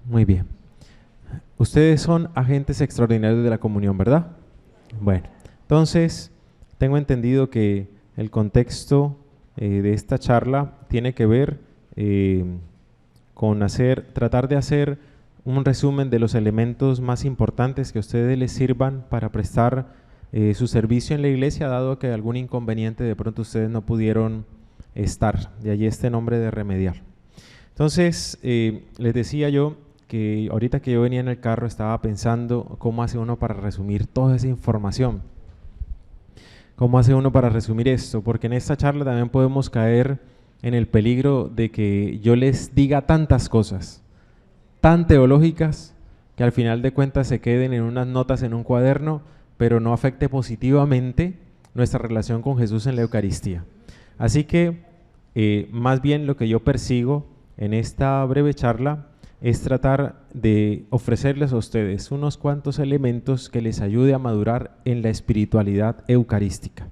Muy bien. Ustedes son agentes extraordinarios de la comunión, ¿verdad? Bueno, entonces tengo entendido que el contexto de esta charla tiene que ver con tratar de hacer un resumen de los elementos más importantes que a ustedes les sirvan para prestar su servicio en la iglesia, dado que algún inconveniente de pronto ustedes no pudieron estar, de allí este nombre de remediar. Entonces, les decía yo que ahorita que yo venía en el carro estaba pensando cómo hace uno para resumir toda esa información. ¿Cómo hace uno para resumir esto? Porque en esta charla también podemos caer en el peligro de que yo les diga tantas cosas, tan teológicas, que al final de cuentas se queden en unas notas en un cuaderno, pero no afecte positivamente nuestra relación con Jesús en la Eucaristía. Así que, más bien lo que yo persigo en esta breve charla es tratar de ofrecerles a ustedes unos cuantos elementos que les ayude a madurar en la espiritualidad eucarística.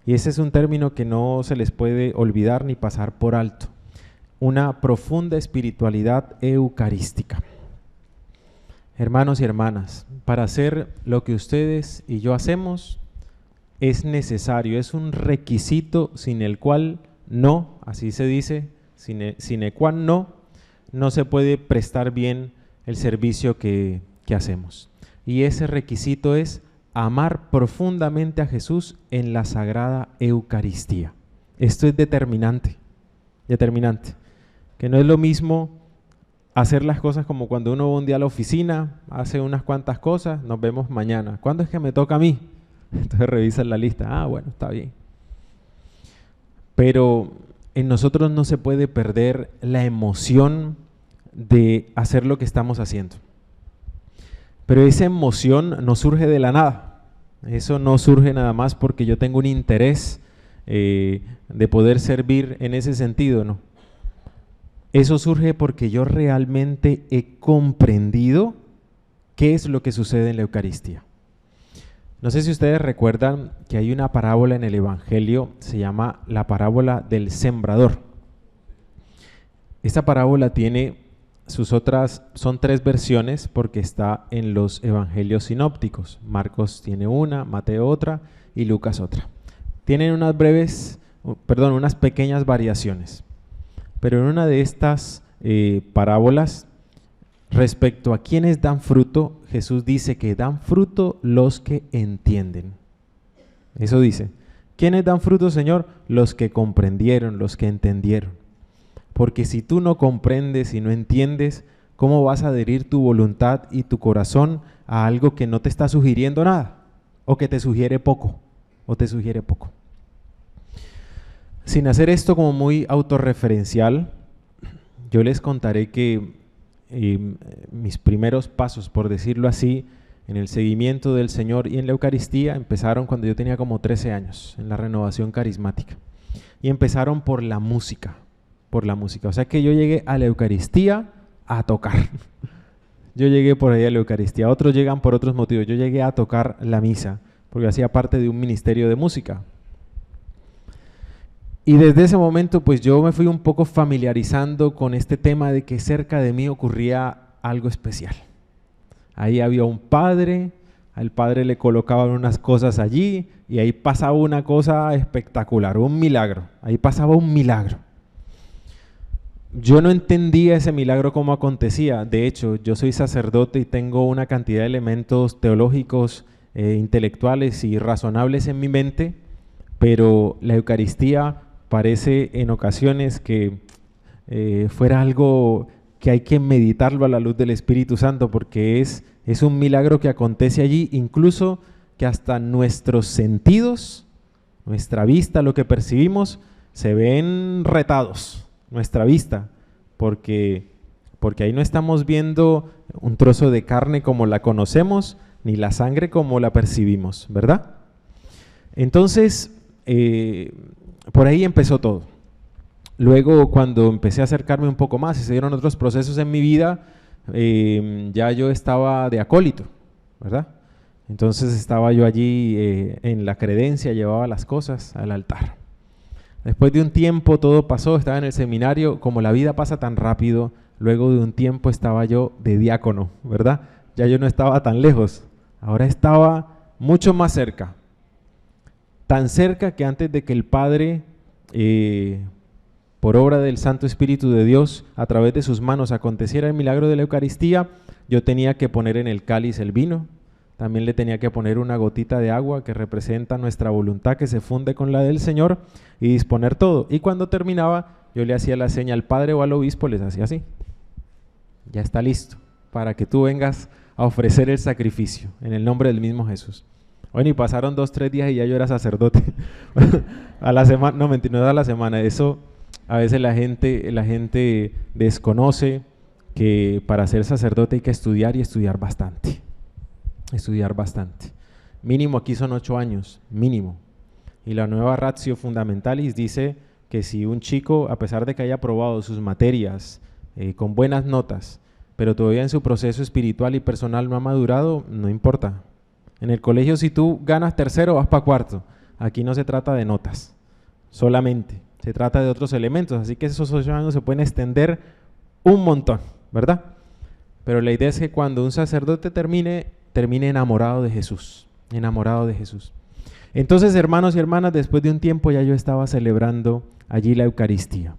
Y ese es un término que no se les puede olvidar ni pasar por alto. Una profunda espiritualidad eucarística. Hermanos y hermanas, para hacer lo que ustedes y yo hacemos es necesario, es un requisito sin el cual no, así se dice, sine qua non, no se puede prestar bien el servicio que hacemos. Y ese requisito es amar profundamente a Jesús en la Sagrada Eucaristía. Esto es determinante, que no es lo mismo hacer las cosas como cuando uno va un día a la oficina, hace unas cuantas cosas, nos vemos mañana. ¿Cuándo es que me toca a mí? Entonces revisan la lista, bueno, está bien. Pero en nosotros no se puede perder la emoción de hacer lo que estamos haciendo. Pero esa emoción no surge de la nada. Eso no surge nada más porque yo tengo un interés de poder servir en ese sentido, no. Eso surge porque yo realmente he comprendido qué es lo que sucede en la Eucaristía. No sé si ustedes recuerdan que hay una parábola en el Evangelio, se llama la parábola del sembrador. Esta parábola tiene son 3 versiones porque está en los evangelios sinópticos. Marcos tiene una, Mateo otra y Lucas otra. Tienen unas pequeñas variaciones. Pero en una de estas parábolas, respecto a quienes dan fruto, Jesús dice que dan fruto los que entienden. Eso dice. ¿Quiénes dan fruto, Señor? Los que comprendieron, los que entendieron. Porque si tú no comprendes y no entiendes, ¿cómo vas a adherir tu voluntad y tu corazón a algo que no te está sugiriendo nada? O que te sugiere poco, Sin hacer esto como muy autorreferencial, yo les contaré que mis primeros pasos, por decirlo así, en el seguimiento del Señor y en la Eucaristía empezaron cuando yo tenía como 13 años, en la renovación carismática. Y empezaron por la música. O sea que yo llegué a la Eucaristía a tocar. Yo llegué por ahí a la Eucaristía. Otros llegan por otros motivos. Yo llegué a tocar la misa, porque hacía parte de un ministerio de música. Y desde ese momento pues yo me fui un poco familiarizando con este tema de que cerca de mí ocurría algo especial. Ahí había un padre, al padre le colocaban unas cosas allí y ahí pasaba una cosa espectacular, un milagro. Ahí pasaba un milagro. Yo no entendía ese milagro cómo acontecía. De hecho, yo soy sacerdote y tengo una cantidad de elementos teológicos, intelectuales y razonables en mi mente, pero la Eucaristía parece en ocasiones que fuera algo que hay que meditarlo a la luz del Espíritu Santo, porque es un milagro que acontece allí, incluso que hasta nuestros sentidos, nuestra vista, lo que percibimos, se ven retados. Nuestra vista, porque ahí no estamos viendo un trozo de carne como la conocemos, ni la sangre como la percibimos, ¿verdad? Entonces, por ahí empezó todo. Luego, cuando empecé a acercarme un poco más y se dieron otros procesos en mi vida, ya yo estaba de acólito, ¿verdad? Entonces estaba yo allí en la credencia, llevaba las cosas al altar. Después de un tiempo todo pasó, estaba en el seminario, como la vida pasa tan rápido, luego de un tiempo estaba yo de diácono, ¿verdad? Ya yo no estaba tan lejos, ahora estaba mucho más cerca. Tan cerca que antes de que el Padre, por obra del Santo Espíritu de Dios, a través de sus manos aconteciera el milagro de la Eucaristía, yo tenía que poner en el cáliz el vino, también le tenía que poner una gotita de agua que representa nuestra voluntad que se funde con la del Señor y disponer todo. Y cuando terminaba, yo le hacía la seña al Padre o al Obispo, les hacía así. Ya está listo para que tú vengas a ofrecer el sacrificio en el nombre del mismo Jesús. Bueno, y pasaron 2, 3 días y ya yo era sacerdote. A la semana, no mentira, no era a la semana. Eso a veces la gente desconoce que para ser sacerdote hay que estudiar y estudiar bastante. Estudiar bastante. Mínimo aquí son 8 años, mínimo. Y la nueva Ratio Fundamentalis dice que si un chico, a pesar de que haya aprobado sus materias con buenas notas, pero todavía en su proceso espiritual y personal no ha madurado, no importa. En el colegio si tú ganas tercero vas para cuarto. Aquí no se trata de notas, solamente. Se trata de otros elementos, así que esos 8 años se pueden extender un montón, ¿verdad? Pero la idea es que cuando un sacerdote termine enamorado de Jesús, enamorado de Jesús. Entonces, hermanos y hermanas, después de un tiempo ya yo estaba celebrando allí la Eucaristía.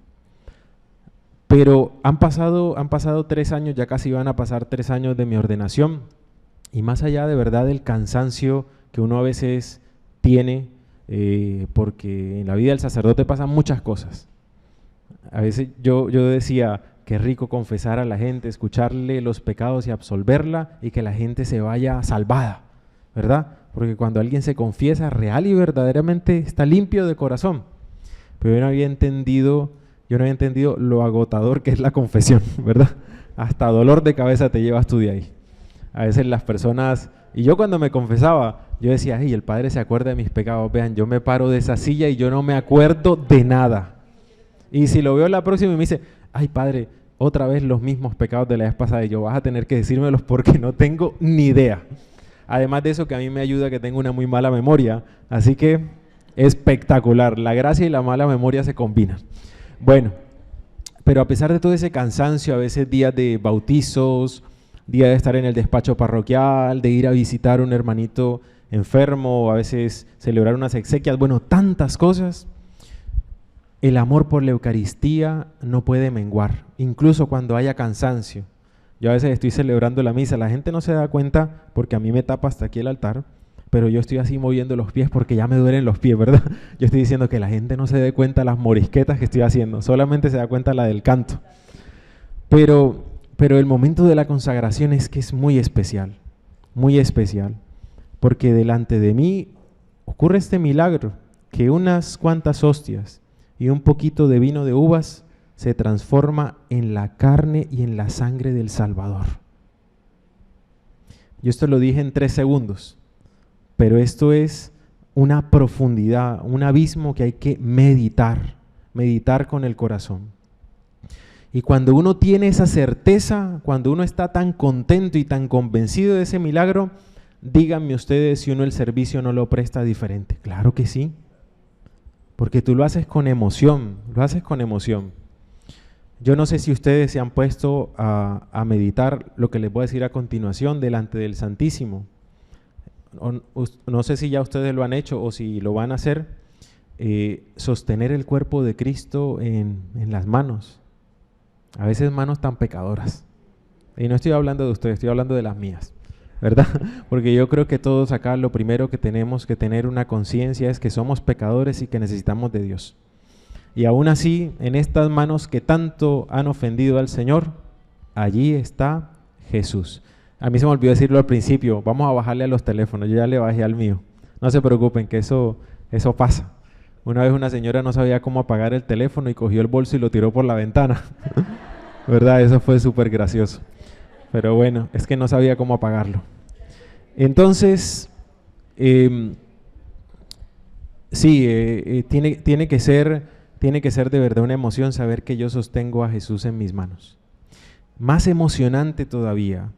Pero han pasado 3 años, ya casi van a pasar 3 años de mi ordenación, y más allá de verdad del cansancio que uno a veces tiene, porque en la vida del sacerdote pasan muchas cosas. A veces yo decía, qué rico confesar a la gente, escucharle los pecados y absolverla y que la gente se vaya salvada, ¿verdad? Porque cuando alguien se confiesa real y verdaderamente está limpio de corazón. Pero yo no había entendido lo agotador que es la confesión, ¿verdad? Hasta dolor de cabeza te llevas tú de ahí. A veces las personas, y yo cuando me confesaba, yo decía, ay, el Padre se acuerda de mis pecados, vean, yo me paro de esa silla y yo no me acuerdo de nada. Y si lo veo la próxima y me dice, ay, Padre, otra vez los mismos pecados de la vez pasada, y yo vas a tener que decírmelos porque no tengo ni idea. Además de eso que a mí me ayuda que tengo una muy mala memoria, así que espectacular, la gracia y la mala memoria se combinan. Bueno, pero a pesar de todo ese cansancio, a veces días de bautizos, día de estar en el despacho parroquial, de ir a visitar a un hermanito enfermo, a veces celebrar unas exequias, bueno, tantas cosas, el amor por la Eucaristía no puede menguar, incluso cuando haya cansancio. Yo a veces estoy celebrando la misa, la gente no se da cuenta porque a mí me tapa hasta aquí el altar, pero yo estoy así moviendo los pies porque ya me duelen los pies, ¿verdad? Yo estoy diciendo que la gente no se dé cuenta las morisquetas que estoy haciendo, solamente se da cuenta la del canto. Pero el momento de la consagración es que es muy especial, porque delante de mí ocurre este milagro, que unas cuantas hostias y un poquito de vino de uvas se transforma en la carne y en la sangre del Salvador. Yo esto lo dije en 3 segundos, pero esto es una profundidad, un abismo que hay que meditar con el corazón. Y cuando uno tiene esa certeza, cuando uno está tan contento y tan convencido de ese milagro, díganme ustedes si uno el servicio no lo presta diferente. Claro que sí, porque tú lo haces con emoción, Yo no sé si ustedes se han puesto a meditar lo que les voy a decir a continuación delante del Santísimo. No sé si ya ustedes lo han hecho o si lo van a hacer, sostener el cuerpo de Cristo en las manos. A veces manos tan pecadoras. Y no estoy hablando de ustedes, estoy hablando de las mías, ¿verdad? Porque yo creo que todos acá lo primero que tenemos que tener una conciencia es que somos pecadores y que necesitamos de Dios. Y aún así, en estas manos que tanto han ofendido al Señor, allí está Jesús. A mí se me olvidó decirlo al principio, vamos a bajarle a los teléfonos, yo ya le bajé al mío. No se preocupen, que eso pasa. Una vez una señora no sabía cómo apagar el teléfono y cogió el bolso y lo tiró por la ventana. ¿Verdad? Eso fue súper gracioso. Pero bueno, es que no sabía cómo apagarlo. Entonces, tiene que ser de verdad una emoción saber que yo sostengo a Jesús en mis manos. Más emocionante todavía,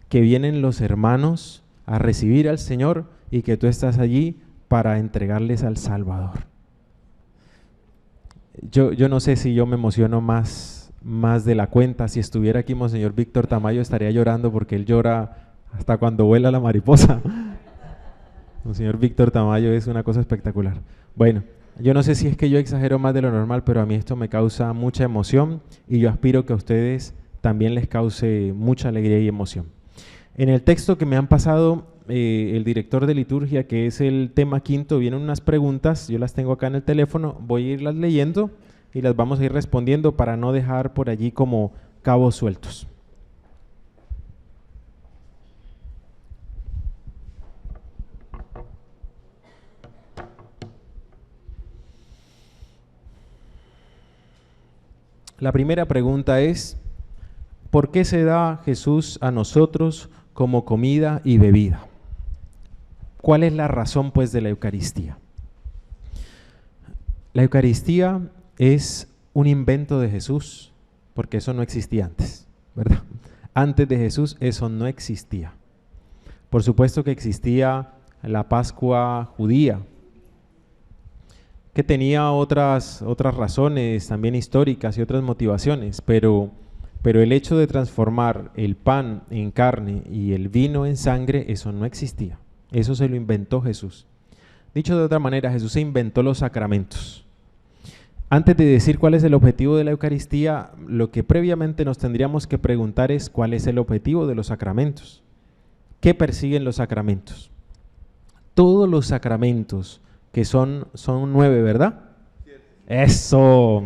que vienen los hermanos a recibir al Señor y que tú estás allí para entregarles al Salvador. Yo no sé si yo me emociono más más de la cuenta. Si estuviera aquí Monseñor Víctor Tamayo estaría llorando porque él llora hasta cuando vuela la mariposa. Monseñor Víctor Tamayo es una cosa espectacular. Bueno, yo no sé si es que yo exagero más de lo normal, pero a mí esto me causa mucha emoción y yo aspiro que a ustedes también les cause mucha alegría y emoción. En el texto que me han pasado el director de liturgia, que es el tema quinto, vienen unas preguntas, yo las tengo acá en el teléfono, voy a irlas leyendo y las vamos a ir respondiendo para no dejar por allí como cabos sueltos. La primera pregunta es, ¿por qué se da Jesús a nosotros como comida y bebida? ¿Cuál es la razón, pues, de la Eucaristía? La Eucaristía es un invento de Jesús, porque eso no existía antes, ¿verdad? Antes de Jesús eso no existía. Por supuesto que existía la Pascua judía, que tenía otras razones también históricas y otras motivaciones, pero el hecho de transformar el pan en carne y el vino en sangre, eso no existía. Eso se lo inventó Jesús. Dicho de otra manera, Jesús se inventó los sacramentos. Antes de decir cuál es el objetivo de la Eucaristía, lo que previamente nos tendríamos que preguntar es cuál es el objetivo de los sacramentos. ¿Qué persiguen los sacramentos? Todos los sacramentos, que son 9, ¿verdad? 7. ¡Eso!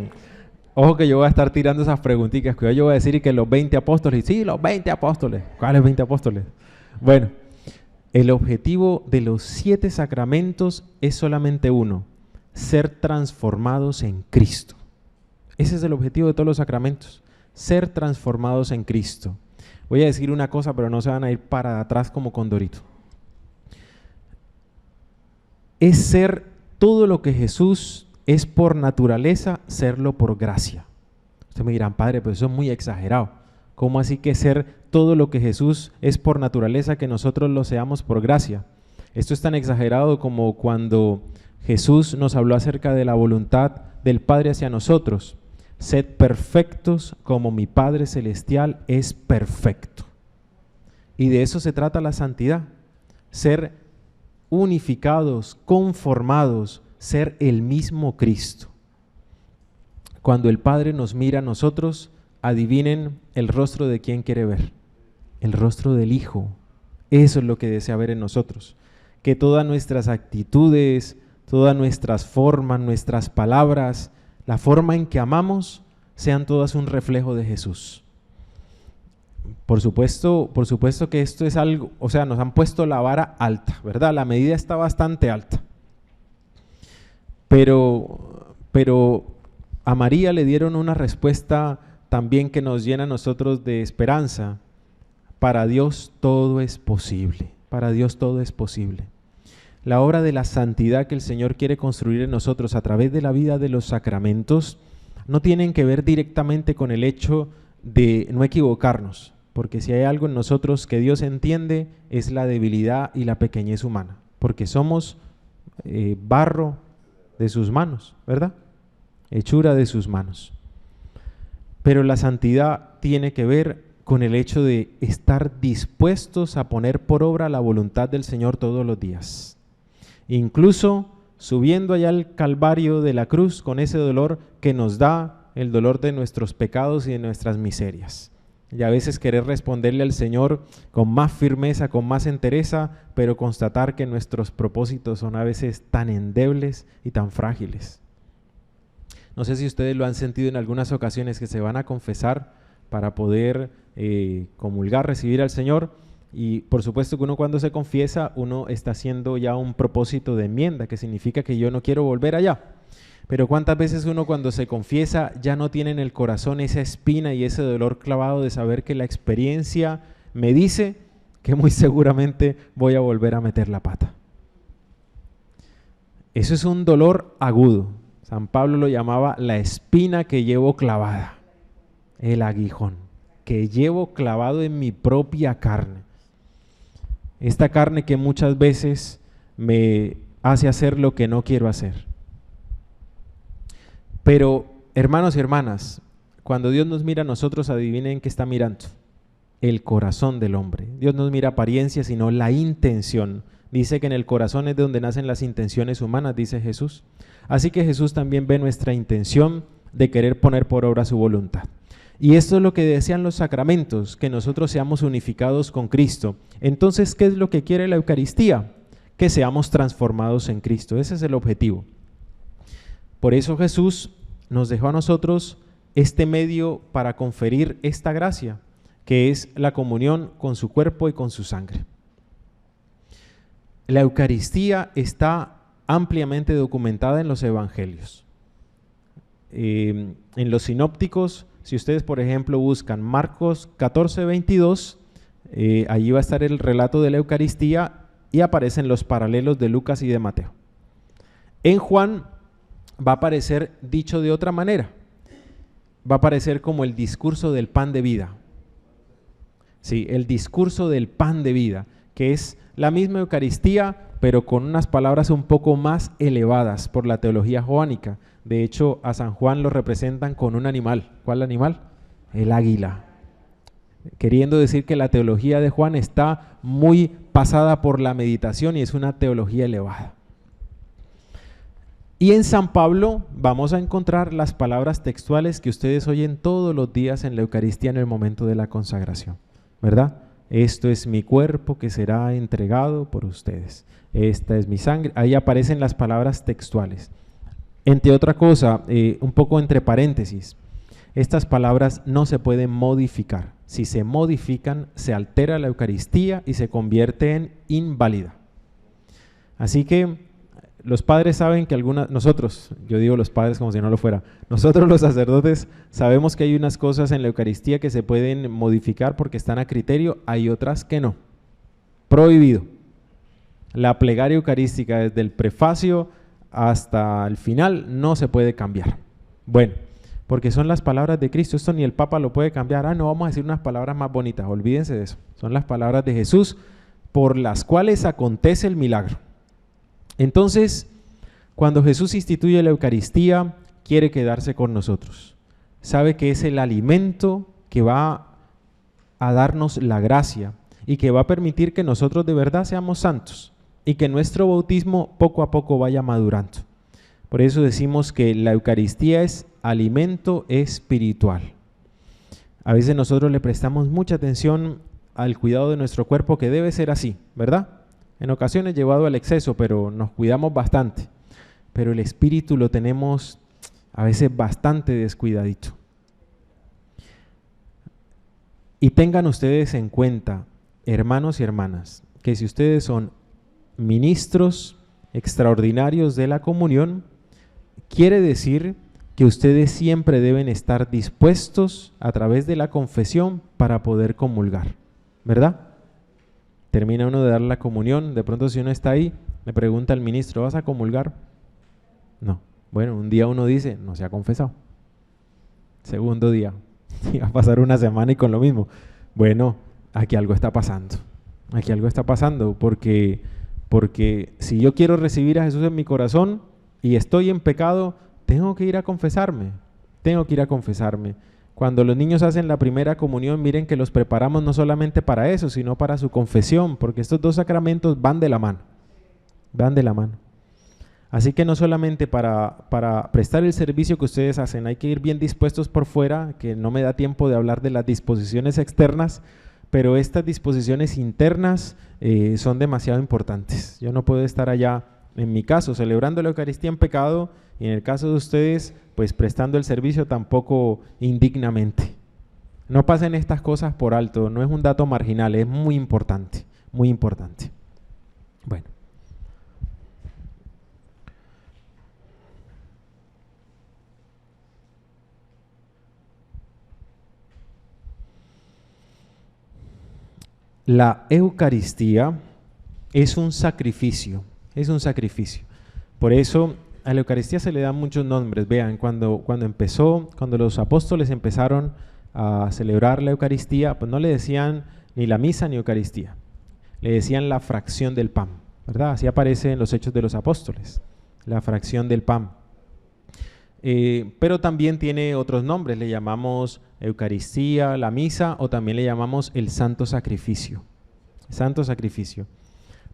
Ojo que yo voy a estar tirando esas preguntitas, que yo voy a decir que los 20 apóstoles, sí, los 20 apóstoles. ¿Cuáles 20 apóstoles? Bueno, el objetivo de los 7 sacramentos es solamente uno: ser transformados en Cristo. Ese es el objetivo de todos los sacramentos, ser transformados en Cristo. Voy a decir una cosa, pero no se van a ir para atrás como Condorito. Es ser todo lo que Jesús es por naturaleza, serlo por gracia. Ustedes me dirán, padre, pero eso es muy exagerado. ¿Cómo así que ser todo lo que Jesús es por naturaleza, que nosotros lo seamos por gracia? Esto es tan exagerado como cuando Jesús nos habló acerca de la voluntad del Padre hacia nosotros. Sed perfectos como mi Padre Celestial es perfecto. Y de eso se trata la santidad, ser unificados, conformados, ser el mismo Cristo. Cuando el Padre nos mira a nosotros, adivinen el rostro de quién quiere ver, el rostro del Hijo. Eso es lo que desea ver en nosotros, que todas nuestras actitudes, todas nuestras formas, nuestras palabras, la forma en que amamos, sean todas un reflejo de Jesús. Por supuesto que esto es algo, o sea, nos han puesto la vara alta, ¿verdad? La medida está bastante alta. Pero a María le dieron una respuesta también que nos llena a nosotros de esperanza. Para Dios todo es posible, para Dios todo es posible. La obra de la santidad que el Señor quiere construir en nosotros a través de la vida de los sacramentos no tienen que ver directamente con el hecho de no equivocarnos, porque si hay algo en nosotros que Dios entiende es la debilidad y la pequeñez humana, porque somos barro de sus manos, ¿verdad? Hechura de sus manos. Pero la santidad tiene que ver con el hecho de estar dispuestos a poner por obra la voluntad del Señor todos los días. Incluso subiendo allá al Calvario de la cruz con ese dolor que nos da el dolor de nuestros pecados y de nuestras miserias. Y a veces querer responderle al Señor con más firmeza, con más entereza, pero constatar que nuestros propósitos son a veces tan endebles y tan frágiles. No sé si ustedes lo han sentido en algunas ocasiones, que se van a confesar para poder comulgar, recibir al Señor, y por supuesto que uno cuando se confiesa, uno está haciendo ya un propósito de enmienda, que significa que yo no quiero volver allá. Pero ¿cuántas veces uno cuando se confiesa ya no tiene en el corazón esa espina y ese dolor clavado de saber que la experiencia me dice que muy seguramente voy a volver a meter la pata? Eso es un dolor agudo. San Pablo lo llamaba la espina que llevo clavada, el aguijón, que llevo clavado en mi propia carne. Esta carne que muchas veces me hace hacer lo que no quiero hacer. Pero, hermanos y hermanas, cuando Dios nos mira a nosotros, adivinen qué está mirando. El corazón del hombre. Dios no mira apariencia, sino la intención. Dice que en el corazón es de donde nacen las intenciones humanas, dice Jesús. Así que Jesús también ve nuestra intención de querer poner por obra su voluntad. Y esto es lo que desean los sacramentos, que nosotros seamos unificados con Cristo. Entonces, ¿qué es lo que quiere la Eucaristía? Que seamos transformados en Cristo. Ese es el objetivo. Por eso Jesús nos dejó a nosotros este medio para conferir esta gracia, que es la comunión con su cuerpo y con su sangre. La Eucaristía está ampliamente documentada en los evangelios. En los sinópticos, si ustedes por ejemplo buscan Marcos 14:22, allí va a estar el relato de la Eucaristía y aparecen los paralelos de Lucas y de Mateo. En Juan va a aparecer dicho de otra manera, va a aparecer como el discurso del pan de vida. Sí, el discurso del pan de vida, que es la misma Eucaristía, pero con unas palabras un poco más elevadas por la teología joánica. De hecho, a San Juan lo representan con un animal. ¿Cuál animal? El águila. Queriendo decir que la teología de Juan está muy pasada por la meditación y es una teología elevada. Y en San Pablo vamos a encontrar las palabras textuales que ustedes oyen todos los días en la Eucaristía en el momento de la consagración, ¿verdad? Esto es mi cuerpo que será entregado por ustedes. Esta es mi sangre. Ahí aparecen las palabras textuales. Entre otra cosa, un poco entre paréntesis, estas palabras no se pueden modificar. Si se modifican, se altera la Eucaristía y se convierte en inválida. Así que los padres saben que nosotros, yo digo los padres como si no lo fuera, nosotros los sacerdotes sabemos que hay unas cosas en la Eucaristía que se pueden modificar porque están a criterio, hay otras que no. Prohibido. La plegaria eucarística desde el prefacio hasta el final no se puede cambiar. Bueno, porque son las palabras de Cristo, esto ni el Papa lo puede cambiar. No, vamos a decir unas palabras más bonitas, olvídense de eso. Son las palabras de Jesús por las cuales acontece el milagro. Entonces, cuando Jesús instituye la Eucaristía, quiere quedarse con nosotros. Sabe que es el alimento que va a darnos la gracia y que va a permitir que nosotros de verdad seamos santos y que nuestro bautismo poco a poco vaya madurando. Por eso decimos que la Eucaristía es alimento espiritual. A veces nosotros le prestamos mucha atención al cuidado de nuestro cuerpo, que debe ser así, ¿verdad? En ocasiones llevado al exceso, pero nos cuidamos bastante. Pero el espíritu lo tenemos a veces bastante descuidadito. Y tengan ustedes en cuenta, hermanos y hermanas, que si ustedes son ministros extraordinarios de la comunión, quiere decir que ustedes siempre deben estar dispuestos a través de la confesión para poder comulgar, ¿verdad? Termina uno de dar la comunión, de pronto si uno está ahí, me pregunta el ministro, ¿vas a comulgar? No. Bueno, un día uno dice, no se ha confesado. Segundo día, y va a pasar una semana y con lo mismo. Bueno, aquí algo está pasando. Aquí algo está pasando porque si yo quiero recibir a Jesús en mi corazón y estoy en pecado, tengo que ir a confesarme. Tengo que ir a confesarme. Cuando los niños hacen la primera comunión, miren que los preparamos no solamente para eso, sino para su confesión, porque estos dos sacramentos van de la mano. Van de la mano. Así que no solamente para prestar el servicio que ustedes hacen, hay que ir bien dispuestos por fuera, que no me da tiempo de hablar de las disposiciones externas, pero estas disposiciones internas son demasiado importantes. Yo no puedo estar allá, en mi caso, celebrando la Eucaristía en pecado, y en el caso de ustedes, pues prestando el servicio tampoco indignamente. No pasen estas cosas por alto, no es un dato marginal, es muy importante, muy importante. Bueno. La Eucaristía es un sacrificio, es un sacrificio. Por eso a la Eucaristía se le dan muchos nombres. Vean, cuando los apóstoles empezaron a celebrar la Eucaristía, pues no le decían ni la misa ni Eucaristía, le decían la fracción del pan, ¿verdad? Así aparece en los Hechos de los Apóstoles, la fracción del pan. pero también tiene otros nombres, le llamamos Eucaristía, la misa, o también le llamamos el Santo Sacrificio. Santo Sacrificio,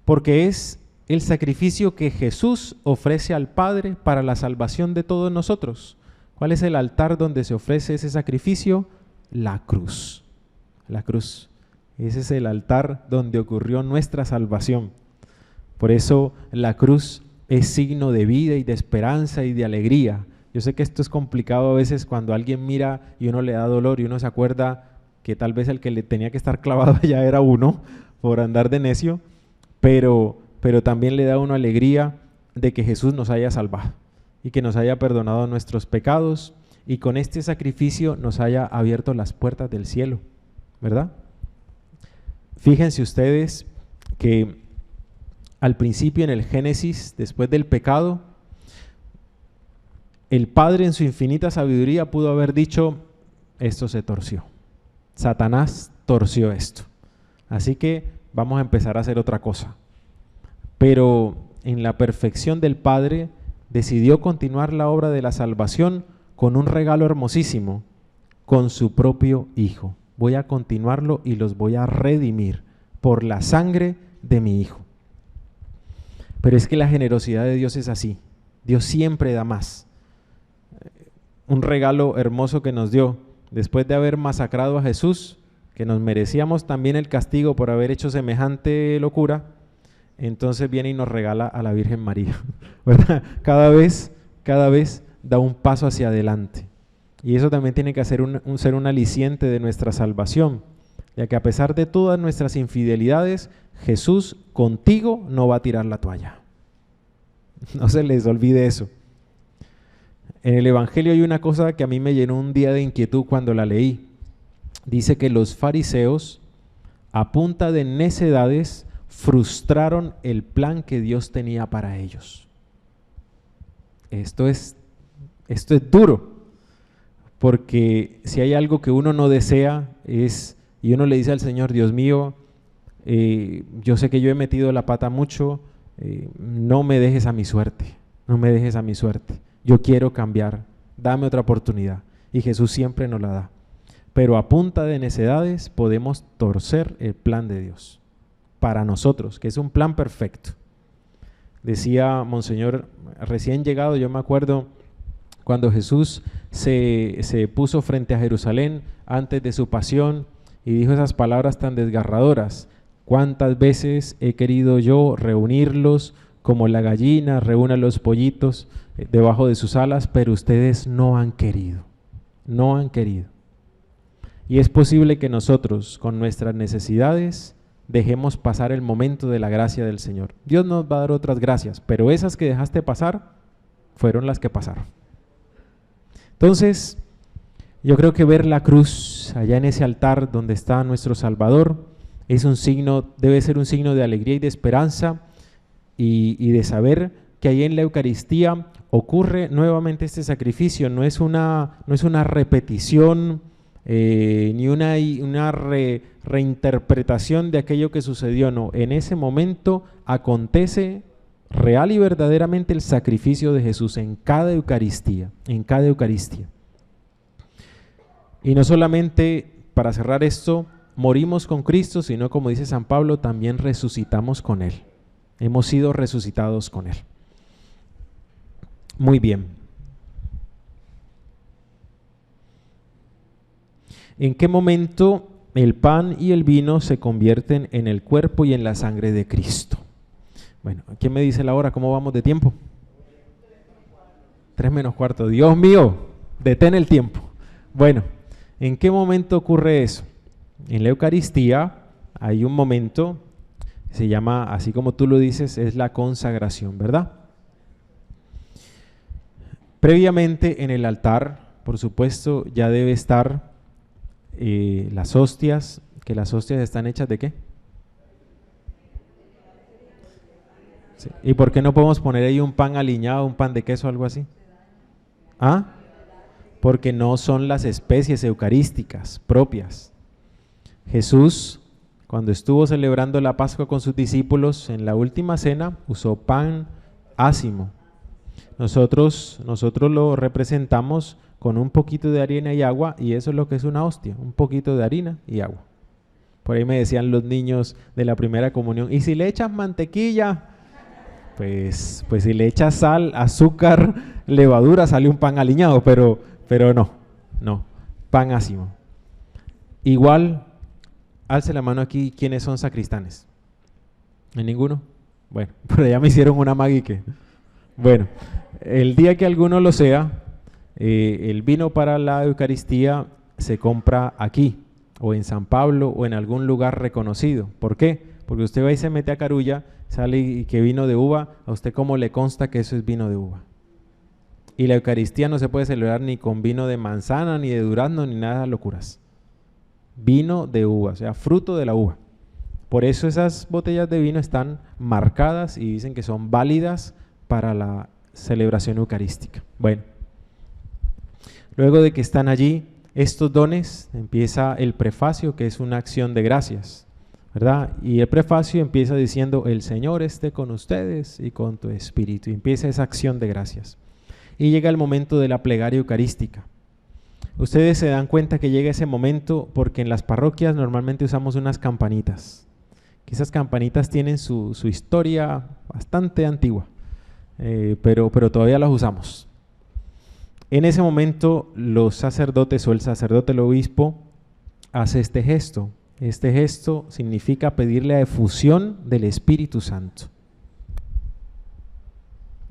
porque es el sacrificio que Jesús ofrece al Padre para la salvación de todos nosotros. ¿Cuál es el altar donde se ofrece ese sacrificio? La cruz. La cruz. Ese es el altar donde ocurrió nuestra salvación. Por eso la cruz es signo de vida y de esperanza y de alegría. Yo sé que esto es complicado a veces cuando alguien mira y uno le da dolor y uno se acuerda que tal vez el que le tenía que estar clavado allá era uno por andar de necio, pero también le da a uno alegría de que Jesús nos haya salvado y que nos haya perdonado nuestros pecados y con este sacrificio nos haya abierto las puertas del cielo, ¿verdad? Fíjense ustedes que al principio en el Génesis, después del pecado, el Padre en su infinita sabiduría pudo haber dicho, esto se torció. Satanás torció esto. Así que vamos a empezar a hacer otra cosa. Pero en la perfección del Padre decidió continuar la obra de la salvación con un regalo hermosísimo, con su propio Hijo. Voy a continuarlo y los voy a redimir por la sangre de mi Hijo. Pero es que la generosidad de Dios es así. Dios siempre da más. Un regalo hermoso que nos dio después de haber masacrado a Jesús, que nos merecíamos también el castigo por haber hecho semejante locura, entonces viene y nos regala a la Virgen María, ¿verdad? Cada vez da un paso hacia adelante. Y eso también tiene que ser un aliciente de nuestra salvación, ya que a pesar de todas nuestras infidelidades, Jesús contigo no va a tirar la toalla. No se les olvide eso. En el Evangelio hay una cosa que a mí me llenó un día de inquietud cuando la leí. Dice que los fariseos, a punta de necedades, frustraron el plan que Dios tenía para ellos. Esto es duro, porque si hay algo que uno no desea y uno le dice al Señor, Dios mío, yo sé que yo he metido la pata mucho, no me dejes a mi suerte, no me dejes a mi suerte, yo quiero cambiar, dame otra oportunidad, y Jesús siempre nos la da, pero a punta de necedades podemos torcer el plan de Dios para nosotros, que es un plan perfecto. Decía Monseñor, recién llegado, yo me acuerdo cuando Jesús se puso frente a Jerusalén antes de su pasión y dijo esas palabras tan desgarradoras: cuántas veces he querido yo reunirlos como la gallina reúne a los pollitos debajo de sus alas, pero ustedes no han querido, no han querido. Y es posible que nosotros con nuestras necesidades dejemos pasar el momento de la gracia del Señor. Dios nos va a dar otras gracias, pero esas que dejaste pasar fueron las que pasaron. Entonces, yo creo que ver la cruz allá en ese altar donde está nuestro Salvador es un signo, debe ser un signo de alegría y de esperanza y de saber que ahí en la Eucaristía ocurre nuevamente este sacrificio. No es una repetición ni una reinterpretación de aquello que sucedió, no. En ese momento acontece real y verdaderamente el sacrificio de Jesús en cada Eucaristía, en cada Eucaristía. Y no solamente, para cerrar esto, morimos con Cristo, sino, como dice San Pablo, también resucitamos con Él. Hemos sido resucitados con Él. Muy bien. ¿En qué momento el pan y el vino se convierten en el cuerpo y en la sangre de Cristo? Bueno, ¿quién me dice la hora? ¿Cómo vamos de tiempo? 3:45. Dios mío, detén el tiempo. Bueno, ¿en qué momento ocurre eso? En la Eucaristía hay un momento, se llama, así como tú lo dices, es la consagración, ¿verdad? Previamente en el altar, por supuesto, ya debe estar las hostias, que las hostias están hechas ¿de qué? Sí. ¿Y por qué no podemos poner ahí un pan aliñado, un pan de queso o algo así? ¿Ah? Porque no son las especies eucarísticas propias. Jesús, cuando estuvo celebrando la Pascua con sus discípulos en la última cena, usó pan ácimo. Nosotros lo representamos con un poquito de harina y agua, y eso es lo que es una hostia, un poquito de harina y agua. Por ahí me decían los niños de la primera comunión, ¿y si le echas mantequilla? Pues si le echas sal, azúcar, levadura, sale un pan aliñado, pero no, pan ácimo. Igual, alce la mano aquí, ¿quiénes son sacristanes? ¿Hay ninguno? Bueno, por allá me hicieron una maguique. Bueno, el día que alguno lo sea, el vino para la Eucaristía se compra aquí, o en San Pablo, o en algún lugar reconocido. ¿Por qué? Porque usted va y se mete a Carulla, sale y que vino de uva, a usted cómo le consta que eso es vino de uva. Y la Eucaristía no se puede celebrar ni con vino de manzana, ni de durazno, ni nada de locuras. Vino de uva, o sea, fruto de la uva. Por eso esas botellas de vino están marcadas y dicen que son válidas para la celebración eucarística. Bueno, luego de que están allí estos dones, empieza el prefacio, que es una acción de gracias, ¿verdad? Y el prefacio empieza diciendo, el Señor esté con ustedes y con tu espíritu. Y empieza esa acción de gracias. Y llega el momento de la plegaria eucarística. Ustedes se dan cuenta que llega ese momento porque en las parroquias normalmente usamos unas campanitas. Que esas campanitas tienen su historia bastante antigua, pero todavía las usamos. En ese momento los sacerdotes o el sacerdote, el obispo, hace este gesto. Este gesto significa pedirle la efusión del Espíritu Santo.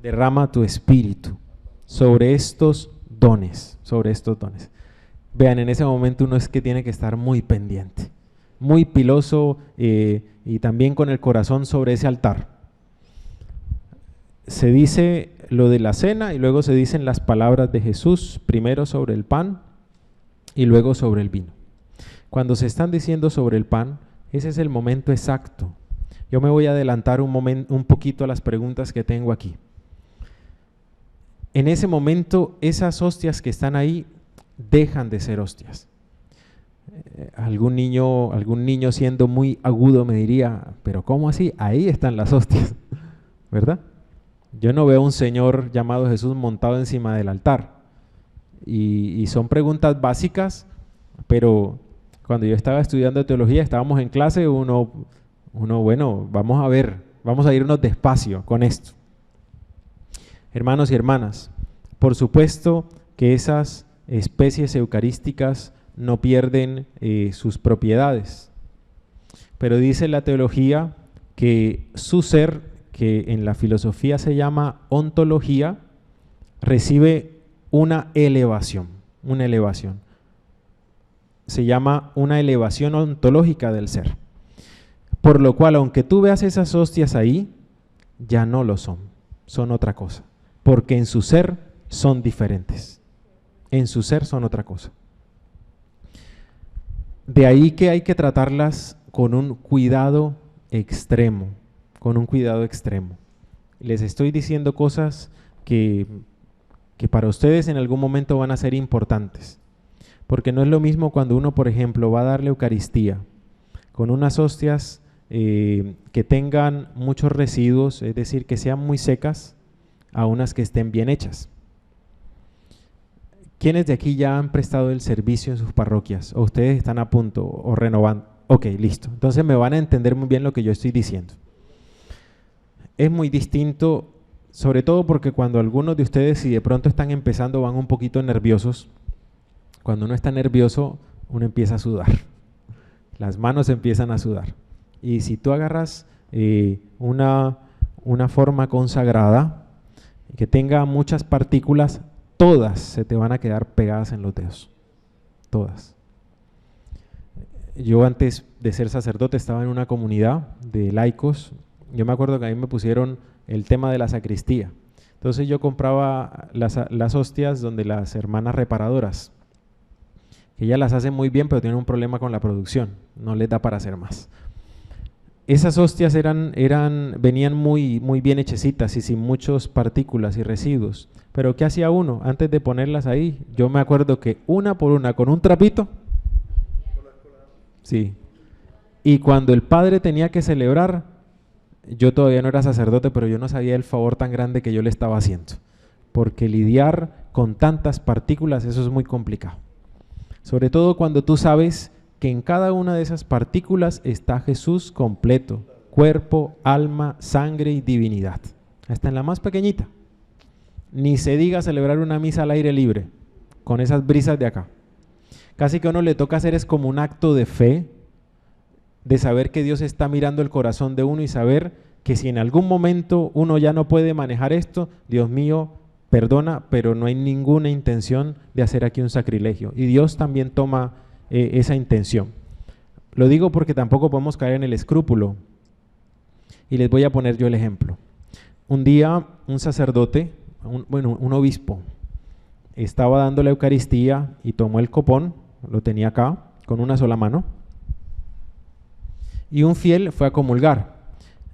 Derrama tu Espíritu sobre estos dones, Vean, en ese momento uno es que tiene que estar muy pendiente, muy piloso y también con el corazón sobre ese altar. Se dice lo de la cena y luego se dicen las palabras de Jesús, primero sobre el pan y luego sobre el vino. Cuando se están diciendo sobre el pan, ese es el momento exacto. Yo me voy a adelantar un poquito a las preguntas que tengo aquí. En ese momento, esas hostias que están ahí dejan de ser hostias. Algún niño siendo muy agudo me diría, ¿pero cómo así? Ahí están las hostias, ¿verdad? Yo no veo a un señor llamado Jesús montado encima del altar. Y son preguntas básicas, pero cuando yo estaba estudiando teología, estábamos en clase, bueno, vamos a irnos despacio con esto. Hermanos y hermanas, por supuesto que esas especies eucarísticas no pierden sus propiedades, pero dice la teología que su ser, que en la filosofía se llama ontología, recibe una elevación. Se llama una elevación ontológica del ser. Por lo cual, aunque tú veas esas hostias ahí, ya no lo son, son otra cosa, porque en su ser son diferentes, en su ser son otra cosa. De ahí que hay que tratarlas con un cuidado extremo, Les estoy diciendo cosas que para ustedes en algún momento van a ser importantes, porque no es lo mismo cuando uno, por ejemplo, va a darle Eucaristía con unas hostias que tengan muchos residuos, es decir, que sean muy secas, a unas que estén bien hechas. ¿Quiénes de aquí ya han prestado el servicio en sus parroquias? ¿O ustedes están a punto o renovando? Ok, listo. Entonces me van a entender muy bien lo que yo estoy diciendo. Es muy distinto, sobre todo porque cuando algunos de ustedes, si de pronto están empezando, van un poquito nerviosos. Cuando uno está nervioso, uno empieza a sudar. Las manos empiezan a sudar. Y si tú agarras una forma consagrada, que tenga muchas partículas, todas se te van a quedar pegadas en los dedos. Todas. Yo antes de ser sacerdote estaba en una comunidad de laicos. Yo me acuerdo que a mí me pusieron el tema de la sacristía. Entonces yo compraba las hostias donde las hermanas reparadoras, que ellas las hacen muy bien, pero tienen un problema con la producción, no les da para hacer más. Esas hostias venían muy bien hechecitas y sin muchas partículas y residuos. Pero ¿qué hacía uno? Antes de ponerlas ahí, yo me acuerdo que una por una, con un trapito. Sí. Y cuando el padre tenía que celebrar, yo todavía no era sacerdote, pero yo no sabía el favor tan grande que yo le estaba haciendo. porque lidiar con tantas partículas, eso es muy complicado. Sobre todo cuando tú sabes que en cada una de esas partículas está Jesús completo, cuerpo, alma, sangre y divinidad. Hasta en la más pequeñita. Ni se diga celebrar una misa al aire libre, con esas brisas de acá. Casi que a uno le toca hacer es como un acto de fe, de saber que Dios está mirando el corazón de uno y saber que si en algún momento uno ya no puede manejar esto, Dios mío, perdona, pero no hay ninguna intención de hacer aquí un sacrilegio. Y Dios también toma esa intención. Lo digo porque tampoco podemos caer en el escrúpulo. Y les voy a poner yo el ejemplo. Un día un sacerdote, un obispo, estaba dando la Eucaristía y tomó el copón, lo tenía acá, con una sola mano, y un fiel fue a comulgar.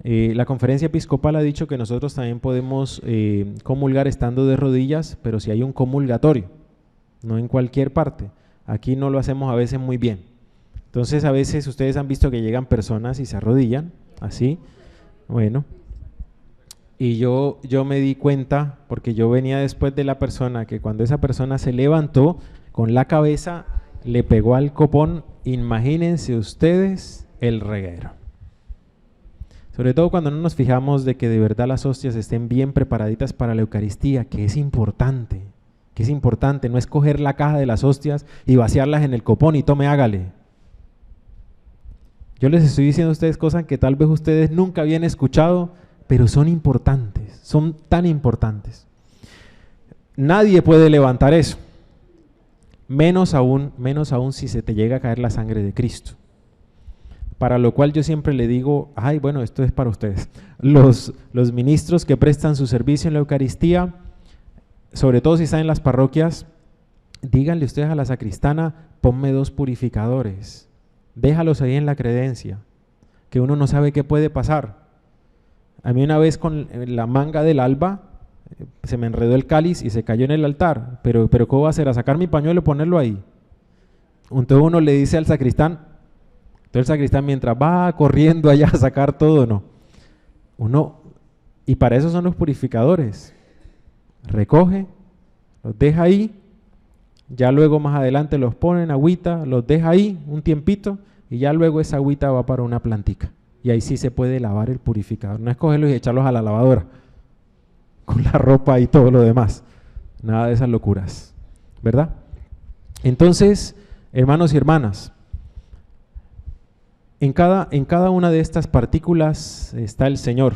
La conferencia episcopal ha dicho que nosotros también podemos comulgar estando de rodillas, pero si hay un comulgatorio, no en cualquier parte. Aquí no lo hacemos a veces muy bien. Entonces a veces ustedes han visto que llegan personas y se arrodillan, así, bueno, y yo me di cuenta, porque yo venía después de la persona, que cuando esa persona se levantó, con la cabeza le pegó al copón, imagínense ustedes el reguero. Sobre todo cuando no nos fijamos de que de verdad las hostias estén bien preparaditas para la Eucaristía, que es importante, no es coger la caja de las hostias y vaciarlas en el copón y tome, hágale. Yo les estoy diciendo a ustedes cosas que tal vez ustedes nunca habían escuchado, pero son importantes, son tan importantes. Nadie puede levantar eso, menos aún si se te llega a caer la sangre de Cristo. Para lo cual yo siempre le digo, ay, bueno, esto es para ustedes. Los ministros que prestan su servicio en la Eucaristía, sobre todo si están en las parroquias, díganle ustedes a la sacristana, ponme 2 purificadores, déjalos ahí en la credencia, que uno no sabe qué puede pasar. A mí una vez con la manga del alba se me enredó el cáliz y se cayó en el altar, pero ¿cómo va a hacer? ¿A sacar mi pañuelo y ponerlo ahí? Entonces uno le dice al sacristán, entonces el sacristán mientras va corriendo allá a sacar todo, no. Y para eso son los purificadores. Recoge, los deja ahí, ya luego más adelante los pone en agüita, los deja ahí un tiempito y ya luego esa agüita va para una plantica. Y ahí sí se puede lavar el purificador. No es cogerlos y echarlos a la lavadora con la ropa y todo lo demás. Nada de esas locuras, ¿verdad? Entonces, hermanos y hermanas, en cada una de estas partículas está el Señor.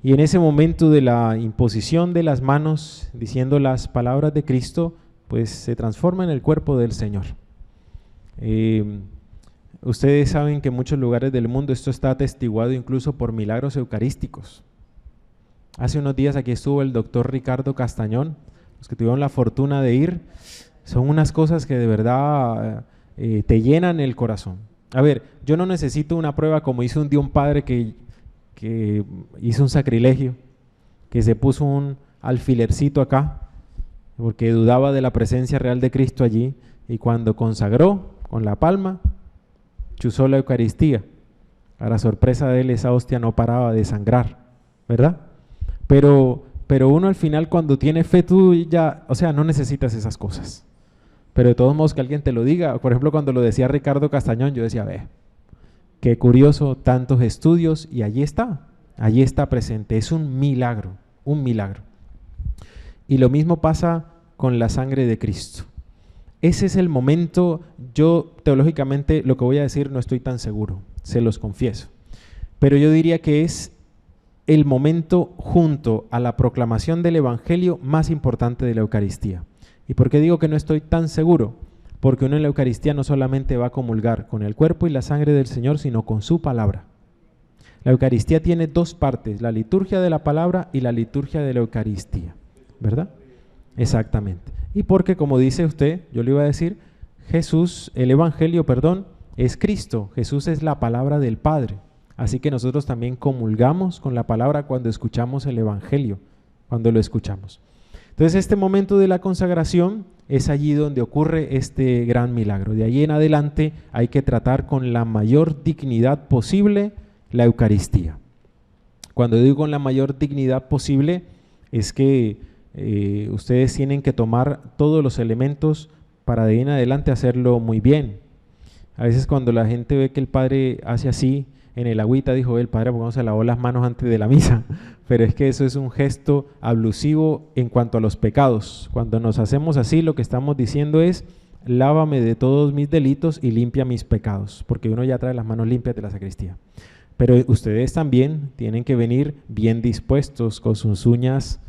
Y en ese momento de la imposición de las manos, diciendo las palabras de Cristo, pues se transforma en el cuerpo del Señor. Ustedes saben que en muchos lugares del mundo esto está atestiguado incluso por milagros eucarísticos. Hace unos días aquí estuvo el doctor Ricardo Castañón, los que tuvieron la fortuna de ir, son unas cosas que de verdad te llenan el corazón. A ver, yo no necesito una prueba como hizo un día un padre que hizo un sacrilegio, que se puso un alfilercito acá, porque dudaba de la presencia real de Cristo allí, y cuando consagró con la palma, chuzó la Eucaristía. A la sorpresa de él, esa hostia no paraba de sangrar, ¿verdad? Pero uno al final cuando tiene fe, tú ya, o sea, no necesitas esas cosas. Pero de todos modos que alguien te lo diga, por ejemplo cuando lo decía Ricardo Castañón, yo decía, ve, qué curioso, tantos estudios, y allí está presente, es un milagro, un milagro. Y lo mismo pasa con la sangre de Cristo. Ese es el momento, yo teológicamente lo que voy a decir no estoy tan seguro, se los confieso, pero yo diría que es el momento junto a la proclamación del Evangelio más importante de la Eucaristía. ¿Y por qué digo que no estoy tan seguro? Porque uno en la Eucaristía no solamente va a comulgar con el cuerpo y la sangre del Señor, sino con su palabra. La Eucaristía tiene 2 partes, la liturgia de la palabra y la liturgia de la Eucaristía, ¿verdad? Exactamente. Y porque, como dice usted, yo le iba a decir, el Evangelio, es Cristo. Jesús es la palabra del Padre. Así que nosotros también comulgamos con la palabra cuando escuchamos el Evangelio, cuando lo escuchamos. Entonces, este momento de la consagración es allí donde ocurre este gran milagro. De ahí en adelante hay que tratar con la mayor dignidad posible la Eucaristía. Cuando digo con la mayor dignidad posible, es que ustedes tienen que tomar todos los elementos para de ahí en adelante hacerlo muy bien. A veces cuando la gente ve que el padre hace así, en el agüita dijo el padre, porque se lavó las manos antes de la misa, pero es que eso es un gesto ablusivo en cuanto a los pecados. Cuando nos hacemos así, lo que estamos diciendo es, lávame de todos mis delitos y limpia mis pecados, porque uno ya trae las manos limpias de la sacristía. Pero ustedes también tienen que venir bien dispuestos, con sus uñas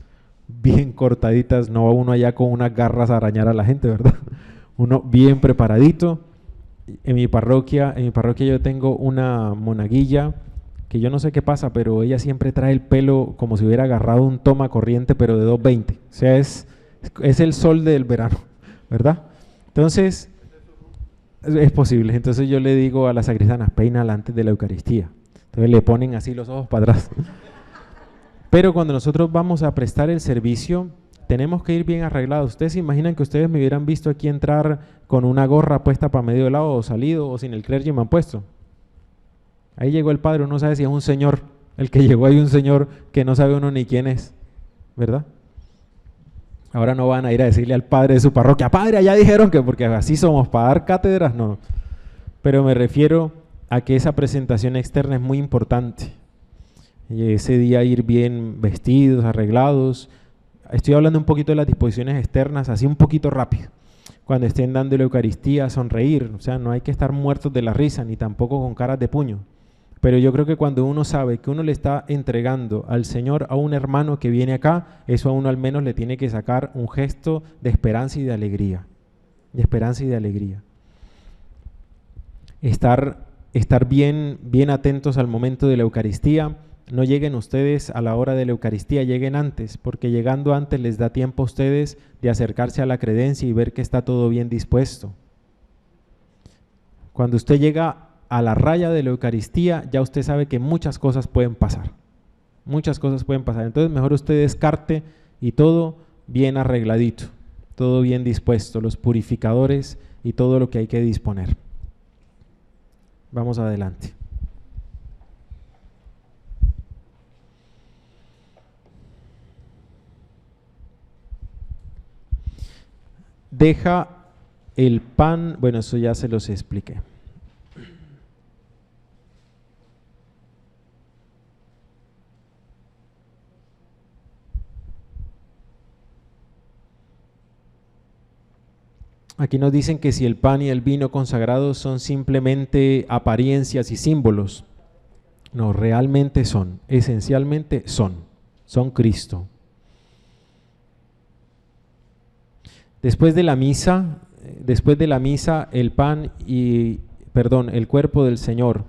bien cortaditas, no uno allá con unas garras a arañar a la gente, ¿verdad? Uno bien preparadito. En mi parroquia yo tengo una monaguilla que yo no sé qué pasa, pero ella siempre trae el pelo como si hubiera agarrado un toma corriente, pero de 220. O sea, es el sol del verano, ¿verdad? Entonces, es posible. Entonces yo le digo a las sacristanas, peínala antes de la Eucaristía. Entonces le ponen así los ojos para atrás. Pero cuando nosotros vamos a prestar el servicio, tenemos que ir bien arreglados. ¿Ustedes se imaginan que ustedes me hubieran visto aquí entrar con una gorra puesta para medio de lado o salido o sin el clergyman puesto? Ahí llegó el padre, uno sabe si es un señor. El que llegó ahí un señor que no sabe uno ni quién es, ¿verdad? Ahora no van a ir a decirle al padre de su parroquia, padre, allá dijeron que, porque así somos, para dar cátedras, no. Pero me refiero a que esa presentación externa es muy importante. Y ese día ir bien vestidos, arreglados. Estoy hablando un poquito de las disposiciones externas, así un poquito rápido. Cuando estén dando la Eucaristía, sonreír. O sea, no hay que estar muertos de la risa, ni tampoco con caras de puño. Pero yo creo que cuando uno sabe que uno le está entregando al Señor a un hermano que viene acá, eso a uno al menos le tiene que sacar un gesto de esperanza y de alegría. De esperanza y de alegría. Estar bien atentos al momento de la Eucaristía. No lleguen ustedes a la hora de la Eucaristía, lleguen antes, porque llegando antes les da tiempo a ustedes de acercarse a la credencia y ver que está todo bien dispuesto. Cuando usted llega a la raya de la Eucaristía, ya usted sabe que muchas cosas pueden pasar. Muchas cosas pueden pasar. Entonces mejor usted descarte y todo bien arregladito, todo bien dispuesto, los purificadores y todo lo que hay que disponer. Vamos adelante. Deja el pan, bueno, eso ya se los expliqué. Aquí nos dicen que si el pan y el vino consagrados son simplemente apariencias y símbolos. No, realmente son, esencialmente son Cristo. Después de la misa, el cuerpo del Señor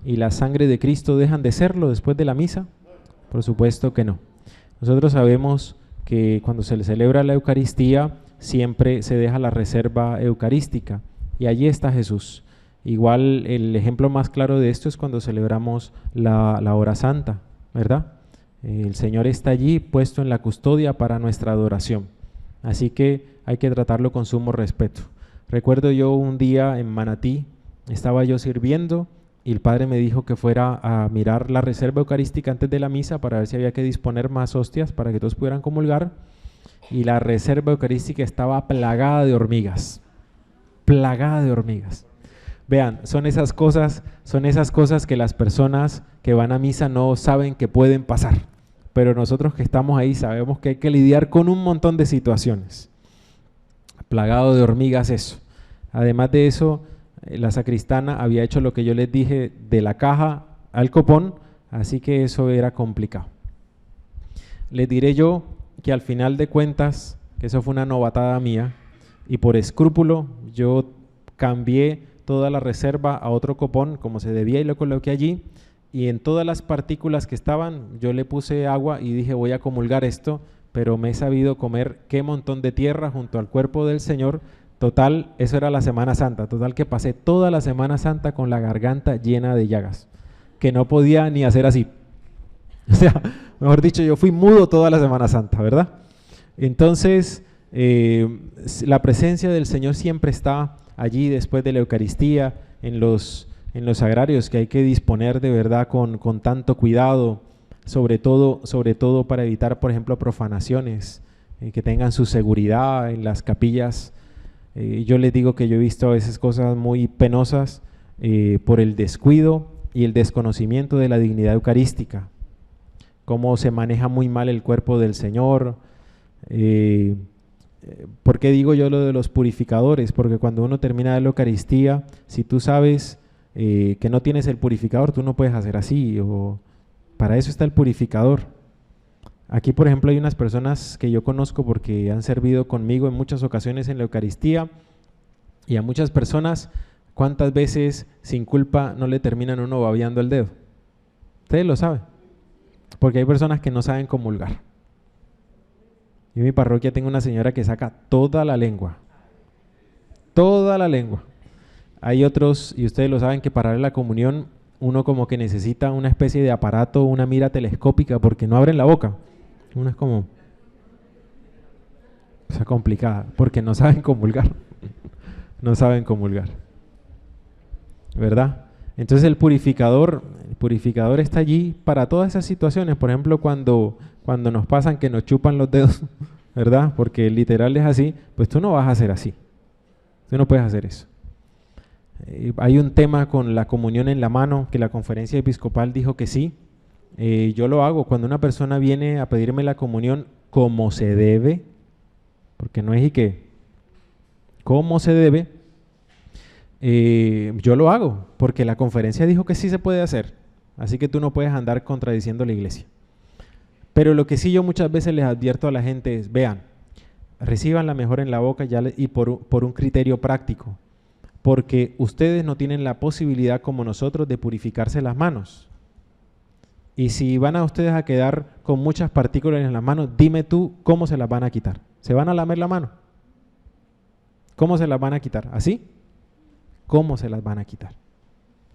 y la sangre de Cristo dejan de serlo después de la misa. Por supuesto que no. Nosotros sabemos que cuando se le celebra la Eucaristía, siempre se deja la reserva eucarística y allí está Jesús. Igual el ejemplo más claro de esto es cuando celebramos la hora santa, ¿verdad? El Señor está allí puesto en la custodia para nuestra adoración. Así que hay que tratarlo con sumo respeto. Recuerdo yo un día en Manatí, estaba yo sirviendo y el padre me dijo que fuera a mirar la reserva eucarística antes de la misa para ver si había que disponer más hostias para que todos pudieran comulgar. Y la reserva eucarística estaba plagada de hormigas. Plagada de hormigas. Vean, son esas cosas que las personas que van a misa no saben que pueden pasar. Pero nosotros que estamos ahí sabemos que hay que lidiar con un montón de situaciones. Plagado de hormigas eso. Además de eso, la sacristana había hecho lo que yo les dije de la caja al copón, así que eso era complicado. Les diré yo que al final de cuentas, que eso fue una novatada mía, y por escrúpulo yo cambié toda la reserva a otro copón como se debía y lo coloqué allí, y en todas las partículas que estaban yo le puse agua y dije voy a comulgar esto, pero me he sabido comer qué montón de tierra junto al cuerpo del Señor. Total, eso era la Semana Santa, total que pasé toda la Semana Santa con la garganta llena de llagas, que no podía ni hacer así. O sea, mejor dicho, yo fui mudo toda la Semana Santa, ¿verdad? Entonces, la presencia del Señor siempre está allí después de la Eucaristía, en los sagrarios que hay que disponer de verdad con tanto cuidado, sobre todo para evitar, por ejemplo, profanaciones. que tengan su seguridad en las capillas. Yo les digo que yo he visto a veces cosas muy penosas por el descuido y el desconocimiento de la dignidad eucarística, cómo se maneja muy mal el cuerpo del Señor. ¿Por qué digo yo lo de los purificadores? Porque cuando uno termina la Eucaristía, si tú sabes que no tienes el purificador, tú no puedes hacer así, o para eso está el purificador. Aquí, por ejemplo, hay unas personas que yo conozco porque han servido conmigo en muchas ocasiones en la Eucaristía, y a muchas personas, ¿cuántas veces sin culpa no le terminan uno babeando el dedo? Ustedes lo saben, porque hay personas que no saben comulgar. Yo en mi parroquia tengo una señora que saca toda la lengua. Toda la lengua. Hay otros, y ustedes lo saben, que para darle la comunión uno como que necesita una especie de aparato, una mira telescópica, porque no abren la boca. Uno es como, o sea, complicada, porque no saben comulgar. No saben comulgar. ¿Verdad? Entonces el purificador está allí para todas esas situaciones. Por ejemplo, cuando nos pasan que nos chupan los dedos, ¿verdad? Porque literal es así, pues tú no vas a hacer así. Tú no puedes hacer eso. Hay un tema con la comunión en la mano que la conferencia episcopal dijo que sí. Yo lo hago cuando una persona viene a pedirme la comunión como se debe, porque no es y que, como se debe. Yo lo hago porque la conferencia dijo que sí se puede hacer, así que tú no puedes andar contradiciendo la iglesia. Pero lo que sí yo muchas veces les advierto a la gente es, vean, recíbanla mejor en la boca y por un criterio práctico, porque ustedes no tienen la posibilidad como nosotros de purificarse las manos. Y si van a ustedes a quedar con muchas partículas en las manos, dime tú cómo se las van a quitar. ¿Se van a lamer la mano? ¿Cómo se las van a quitar? ¿Así? ¿Cómo se las van a quitar?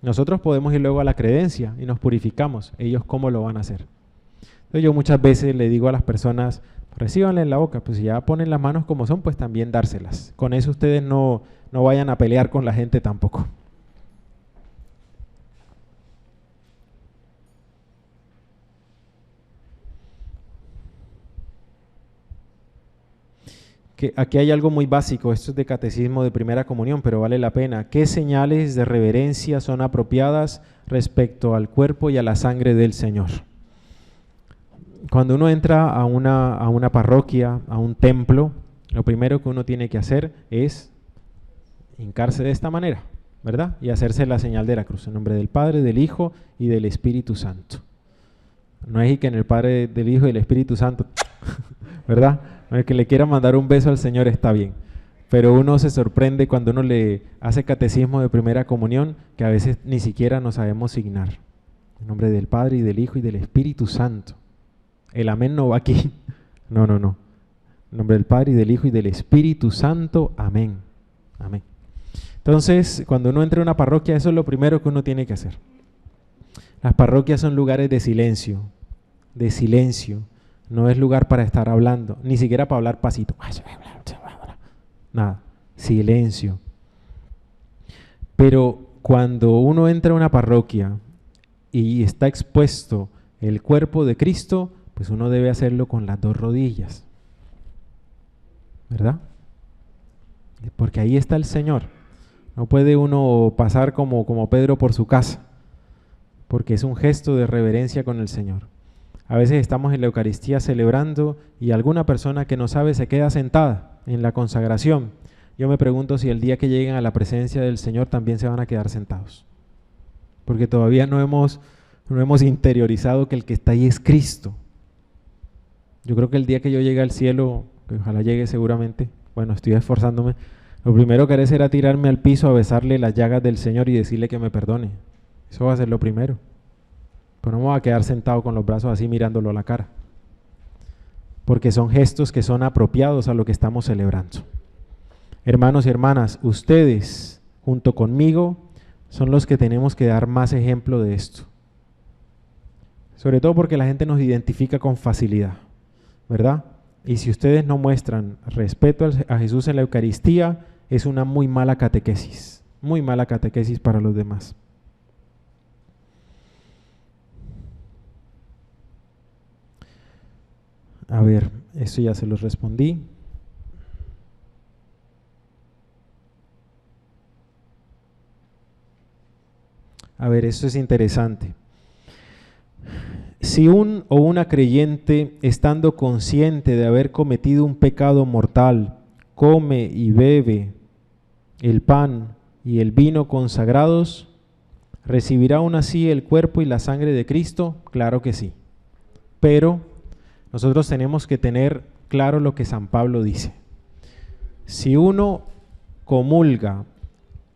Nosotros podemos ir luego a la credencia y nos purificamos. Ellos, ¿cómo lo van a hacer? Entonces yo muchas veces le digo a las personas, recíbanle en la boca, pues si ya ponen las manos como son, pues también dárselas. Con eso ustedes no vayan a pelear con la gente tampoco. Que aquí hay algo muy básico, esto es de catecismo de primera comunión, pero vale la pena. ¿Qué señales de reverencia son apropiadas respecto al cuerpo y a la sangre del Señor? Cuando uno entra a una parroquia, a un templo, lo primero que uno tiene que hacer es hincarse de esta manera, ¿verdad? Y hacerse la señal de la cruz, en nombre del Padre, del Hijo y del Espíritu Santo. No es que en el Padre, del Hijo y del Espíritu Santo, ¿verdad? El que le quiera mandar un beso al Señor está bien, pero uno se sorprende cuando uno le hace catecismo de primera comunión que a veces ni siquiera nos sabemos signar. En nombre del Padre y del Hijo y del Espíritu Santo. El amén no va aquí. No. En nombre del Padre y del Hijo y del Espíritu Santo. Amén. Amén. Entonces, cuando uno entra a una parroquia, eso es lo primero que uno tiene que hacer. Las parroquias son lugares de silencio. De silencio. No es lugar para estar hablando, ni siquiera para hablar pasito. Nada, silencio. Pero cuando uno entra a una parroquia y está expuesto el cuerpo de Cristo, pues uno debe hacerlo con las dos rodillas. ¿Verdad? Porque ahí está el Señor. No puede uno pasar como Pedro por su casa, porque es un gesto de reverencia con el Señor. A veces estamos en la Eucaristía celebrando y alguna persona que no sabe se queda sentada en la consagración. Yo me pregunto si el día que lleguen a la presencia del Señor también se van a quedar sentados. Porque todavía no hemos interiorizado que el que está ahí es Cristo. Yo creo que el día que yo llegue al cielo, que ojalá llegue seguramente, bueno, estoy esforzándome, lo primero que haré será tirarme al piso a besarle las llagas del Señor y decirle que me perdone. Eso va a ser lo primero. Pero no me voy a quedar sentado con los brazos así mirándolo a la cara, porque son gestos que son apropiados a lo que estamos celebrando. Hermanos y hermanas, ustedes junto conmigo son los que tenemos que dar más ejemplo de esto, sobre todo porque la gente nos identifica con facilidad, ¿verdad? Y si ustedes no muestran respeto a Jesús en la Eucaristía, es una muy mala catequesis para los demás. A ver, Eso ya se los respondí. A ver, esto es interesante. Si un o una creyente, estando consciente de haber cometido un pecado mortal, come y bebe el pan y el vino consagrados, ¿recibirá aún así el cuerpo y la sangre de Cristo? Claro que sí. Pero nosotros tenemos que tener claro lo que San Pablo dice. Si uno comulga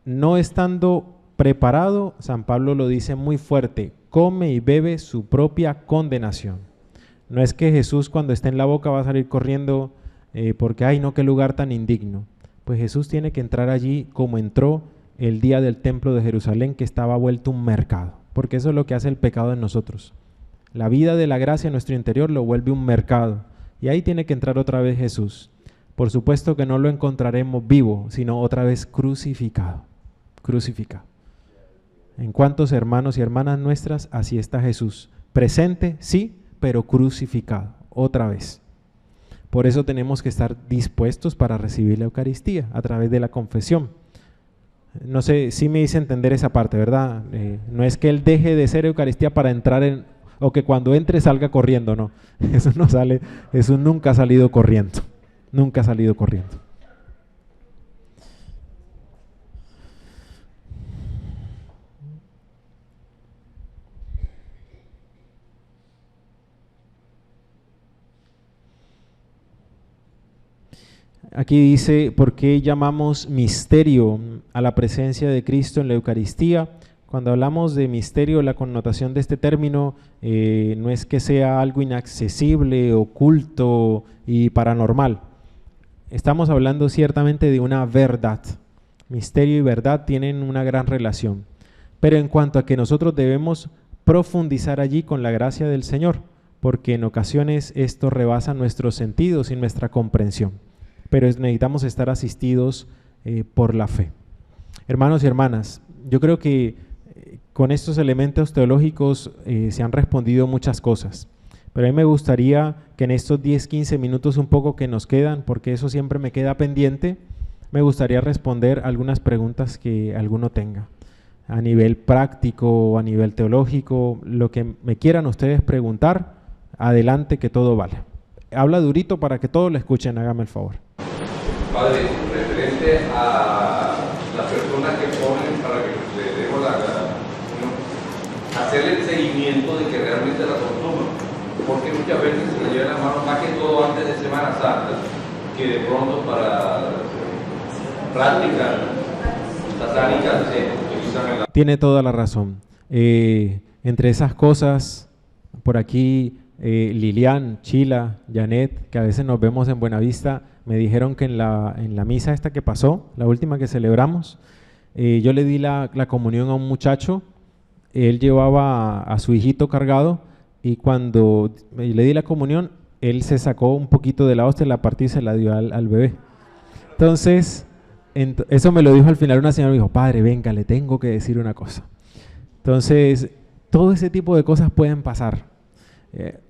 no estando preparado, San Pablo lo dice muy fuerte, come y bebe su propia condenación. No es que Jesús cuando esté en la boca va a salir corriendo porque, ay no, qué lugar tan indigno. Pues Jesús tiene que entrar allí como entró el día del templo de Jerusalén, que estaba vuelto un mercado, porque eso es lo que hace el pecado en nosotros. La vida de la gracia en nuestro interior lo vuelve un mercado, y ahí tiene que entrar otra vez Jesús. Por supuesto que no lo encontraremos vivo, sino otra vez crucificado, crucificado. En cuantos hermanos y hermanas nuestras, así está Jesús. Presente, sí, pero crucificado, otra vez. Por eso tenemos que estar dispuestos para recibir la Eucaristía a través de la confesión. No sé si me hice entender esa parte, ¿verdad? No es que Él deje de ser Eucaristía para entrar en, o que cuando entre salga corriendo, no. Eso no sale, eso nunca ha salido corriendo, nunca ha salido corriendo. Aquí dice, ¿por qué llamamos misterio a la presencia de Cristo en la Eucaristía? Cuando hablamos de misterio, la connotación de este término no es que sea algo inaccesible, oculto y paranormal. Estamos hablando ciertamente de una verdad. Misterio y verdad tienen una gran relación. Pero en cuanto a que nosotros debemos profundizar allí con la gracia del Señor, porque en ocasiones esto rebasa nuestros sentidos y nuestra comprensión. Pero necesitamos estar asistidos por la fe. Hermanos y hermanas, yo creo que con estos elementos teológicos se han respondido muchas cosas, pero a mí me gustaría que en estos 10-15 minutos un poco que nos quedan, porque eso siempre me queda pendiente, me gustaría responder algunas preguntas que alguno tenga, a nivel práctico o a nivel teológico, lo que me quieran ustedes preguntar, adelante que todo vale. Habla durito para que todos lo escuchen, hágame el favor. Padre, referente a las personas que ponen para que le demos hacerle el seguimiento de que realmente la consuman, porque muchas veces se le lleva la mano más que todo antes de Semana Santa, que de pronto para prácticas satánicas se utilizan el... Tiene toda la razón. Entre esas cosas, por aquí Lilian, Chila, Janet, que a veces nos vemos en Buenavista, me dijeron que en la misa esta que pasó, la última que celebramos, yo le di la comunión a un muchacho, él llevaba a su hijito cargado y cuando le di la comunión, él se sacó un poquito de la hostia, la partió y se la dio al bebé. Entonces, eso me lo dijo al final una señora, me dijo, padre, venga, le tengo que decir una cosa. Entonces, todo ese tipo de cosas pueden pasar.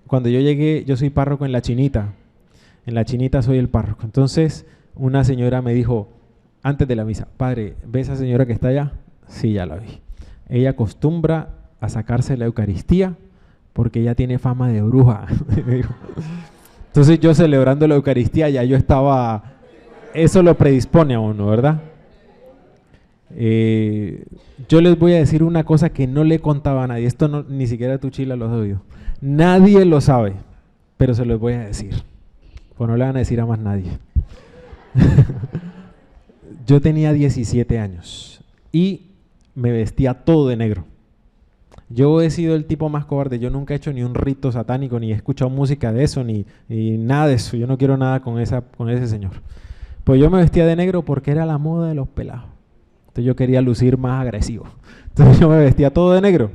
Cuando yo llegué, yo soy párroco en La Chinita soy el párroco. Entonces, una señora me dijo, antes de la misa, padre, ¿ve esa señora que está allá? Sí, ya la vi. Ella acostumbra a sacarse la Eucaristía porque ella tiene fama de bruja. Entonces, yo celebrando la Eucaristía, ya yo estaba, eso lo predispone a uno, ¿verdad? Yo les voy a decir una cosa que no le contaba a nadie, esto no, ni siquiera tú, Chila, lo has oído. Nadie lo sabe, pero se los voy a decir. Pues no le van a decir a más nadie. Yo tenía 17 años y me vestía todo de negro. Yo he sido el tipo más cobarde, yo nunca he hecho ni un rito satánico, ni he escuchado música de eso, ni nada de eso. Yo no quiero nada con ese señor. Pues yo me vestía de negro porque era la moda de los pelados. Entonces yo quería lucir más agresivo. Entonces yo me vestía todo de negro.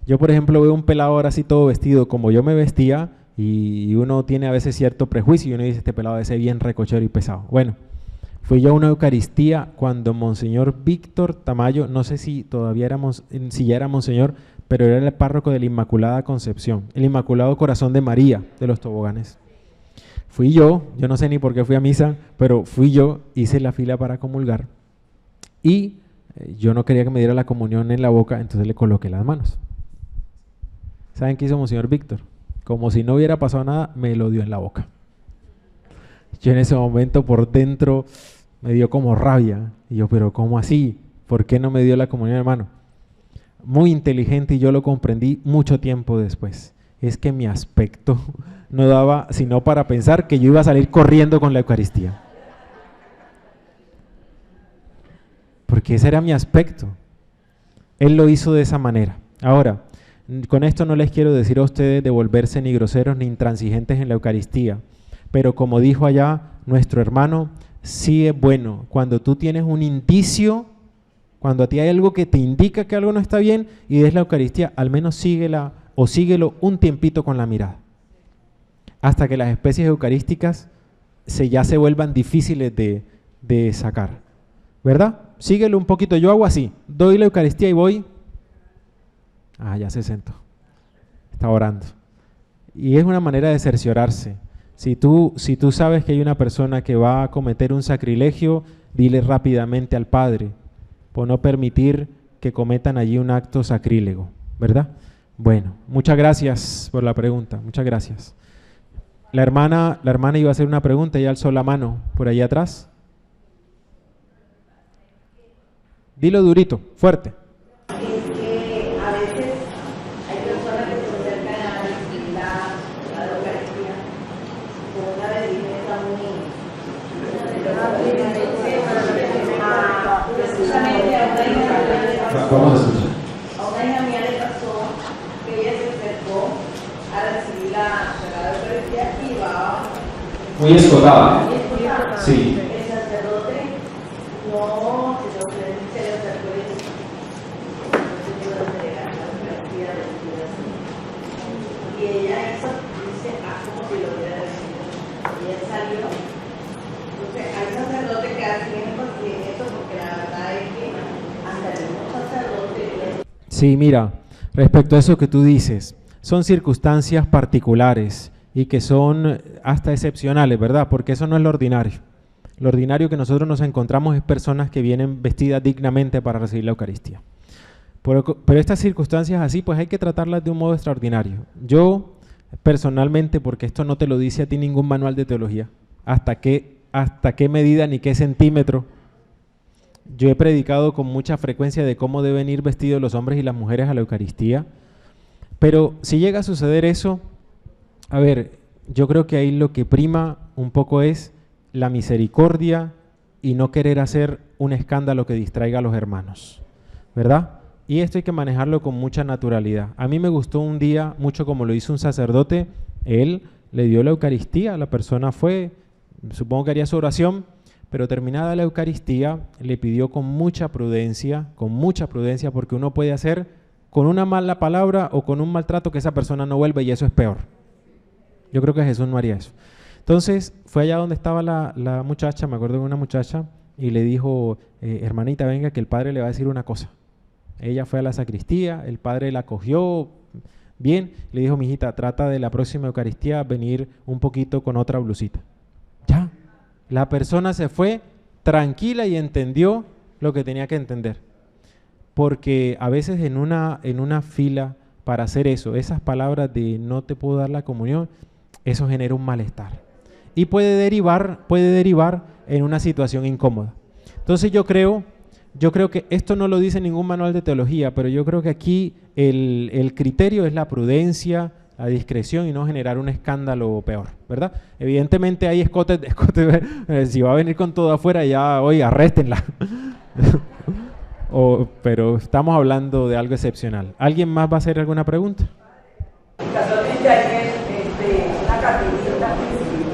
Yo, por ejemplo, veo un pelado ahora así todo vestido como yo me vestía y uno tiene a veces cierto prejuicio y uno dice, este pelado debe ser bien recochero y pesado. Bueno, fui yo a una Eucaristía cuando Monseñor Víctor Tamayo, no sé si todavía si ya era Monseñor, pero era el párroco de la Inmaculada Concepción, el Inmaculado Corazón de María de los Toboganes. fui yo no sé ni por qué fui a misa, pero fui yo, hice la fila para comulgar y yo no quería que me diera la comunión en la boca, entonces le coloqué las manos. ¿Saben qué hizo Monseñor Víctor? Como si no hubiera pasado nada, me lo dio en la boca. Yo en ese momento por dentro me dio como rabia. Y yo, pero ¿cómo así? ¿Por qué no me dio la comunión, hermano? Muy inteligente y yo lo comprendí mucho tiempo después. Es que mi aspecto no daba sino para pensar que yo iba a salir corriendo con la Eucaristía. Porque ese era mi aspecto. Él lo hizo de esa manera. Ahora, con esto no les quiero decir a ustedes de volverse ni groseros ni intransigentes en la Eucaristía, pero como dijo allá nuestro hermano, sí es bueno cuando tú tienes un indicio, cuando a ti hay algo que te indica que algo no está bien y des la Eucaristía, al menos síguela o síguelo un tiempito con la mirada, hasta que las especies eucarísticas ya se vuelvan difíciles de sacar, ¿verdad? Síguelo un poquito, yo hago así, doy la Eucaristía y voy, ya se sentó, está orando. Y es una manera de cerciorarse. Si tú sabes que hay una persona que va a cometer un sacrilegio, dile rápidamente al Padre, por no permitir que cometan allí un acto sacrílego, ¿verdad? Bueno, muchas gracias por la pregunta, muchas gracias. La hermana iba a hacer una pregunta, ella alzó la mano por ahí atrás. Dilo durito, fuerte. Vamos a escuchar. A una hija mía le pasó que ella se acercó a recibir la Sagrada Eucaristía y iba muy escotada. muy escotada. Sí. El sacerdote no se le acercó y dijo, no se puede entregar la Eucaristía y ella hizo, dice, como si lo hubiera recibido. Y ella salió. Entonces, hay sacerdote que hacen eso porque la verdad es que hasta el mismo sacerdote. Sí, mira, respecto a eso que tú dices, son circunstancias particulares y que son hasta excepcionales, ¿verdad? Porque eso no es lo ordinario. Lo ordinario que nosotros nos encontramos es personas que vienen vestidas dignamente para recibir la Eucaristía. Pero estas circunstancias así, pues hay que tratarlas de un modo extraordinario. Yo, personalmente, porque esto no te lo dice a ti ningún manual de teología, hasta qué medida ni qué centímetro. Yo he predicado con mucha frecuencia de cómo deben ir vestidos los hombres y las mujeres a la Eucaristía, pero si llega a suceder eso, a ver, yo creo que ahí lo que prima un poco es la misericordia y no querer hacer un escándalo que distraiga a los hermanos, ¿verdad? Y esto hay que manejarlo con mucha naturalidad. A mí me gustó un día mucho como lo hizo un sacerdote, él le dio la Eucaristía, la persona fue, supongo que haría su oración, pero terminada la Eucaristía le pidió con mucha prudencia, porque uno puede hacer con una mala palabra o con un maltrato que esa persona no vuelva y eso es peor. Yo creo que Jesús no haría eso. Entonces fue allá donde estaba la muchacha, me acuerdo de una muchacha, y le dijo, hermanita, venga que el padre le va a decir una cosa. Ella fue a la sacristía, el padre la cogió bien, le dijo, mijita, trata de la próxima Eucaristía venir un poquito con otra blusita. Ya, la persona se fue tranquila y entendió lo que tenía que entender. Porque a veces en una fila para hacer eso, esas palabras de no te puedo dar la comunión, eso genera un malestar. Y puede derivar en una situación incómoda. Entonces yo creo que esto no lo dice ningún manual de teología, pero yo creo que aquí el criterio es la prudencia, la discreción y no generar un escándalo peor, ¿verdad? Evidentemente hay escotes, si va a venir con todo afuera ya, oye, arréstenla. Pero estamos hablando de algo excepcional. ¿Alguien más va a hacer alguna pregunta? Casualmente ayer una carmelita,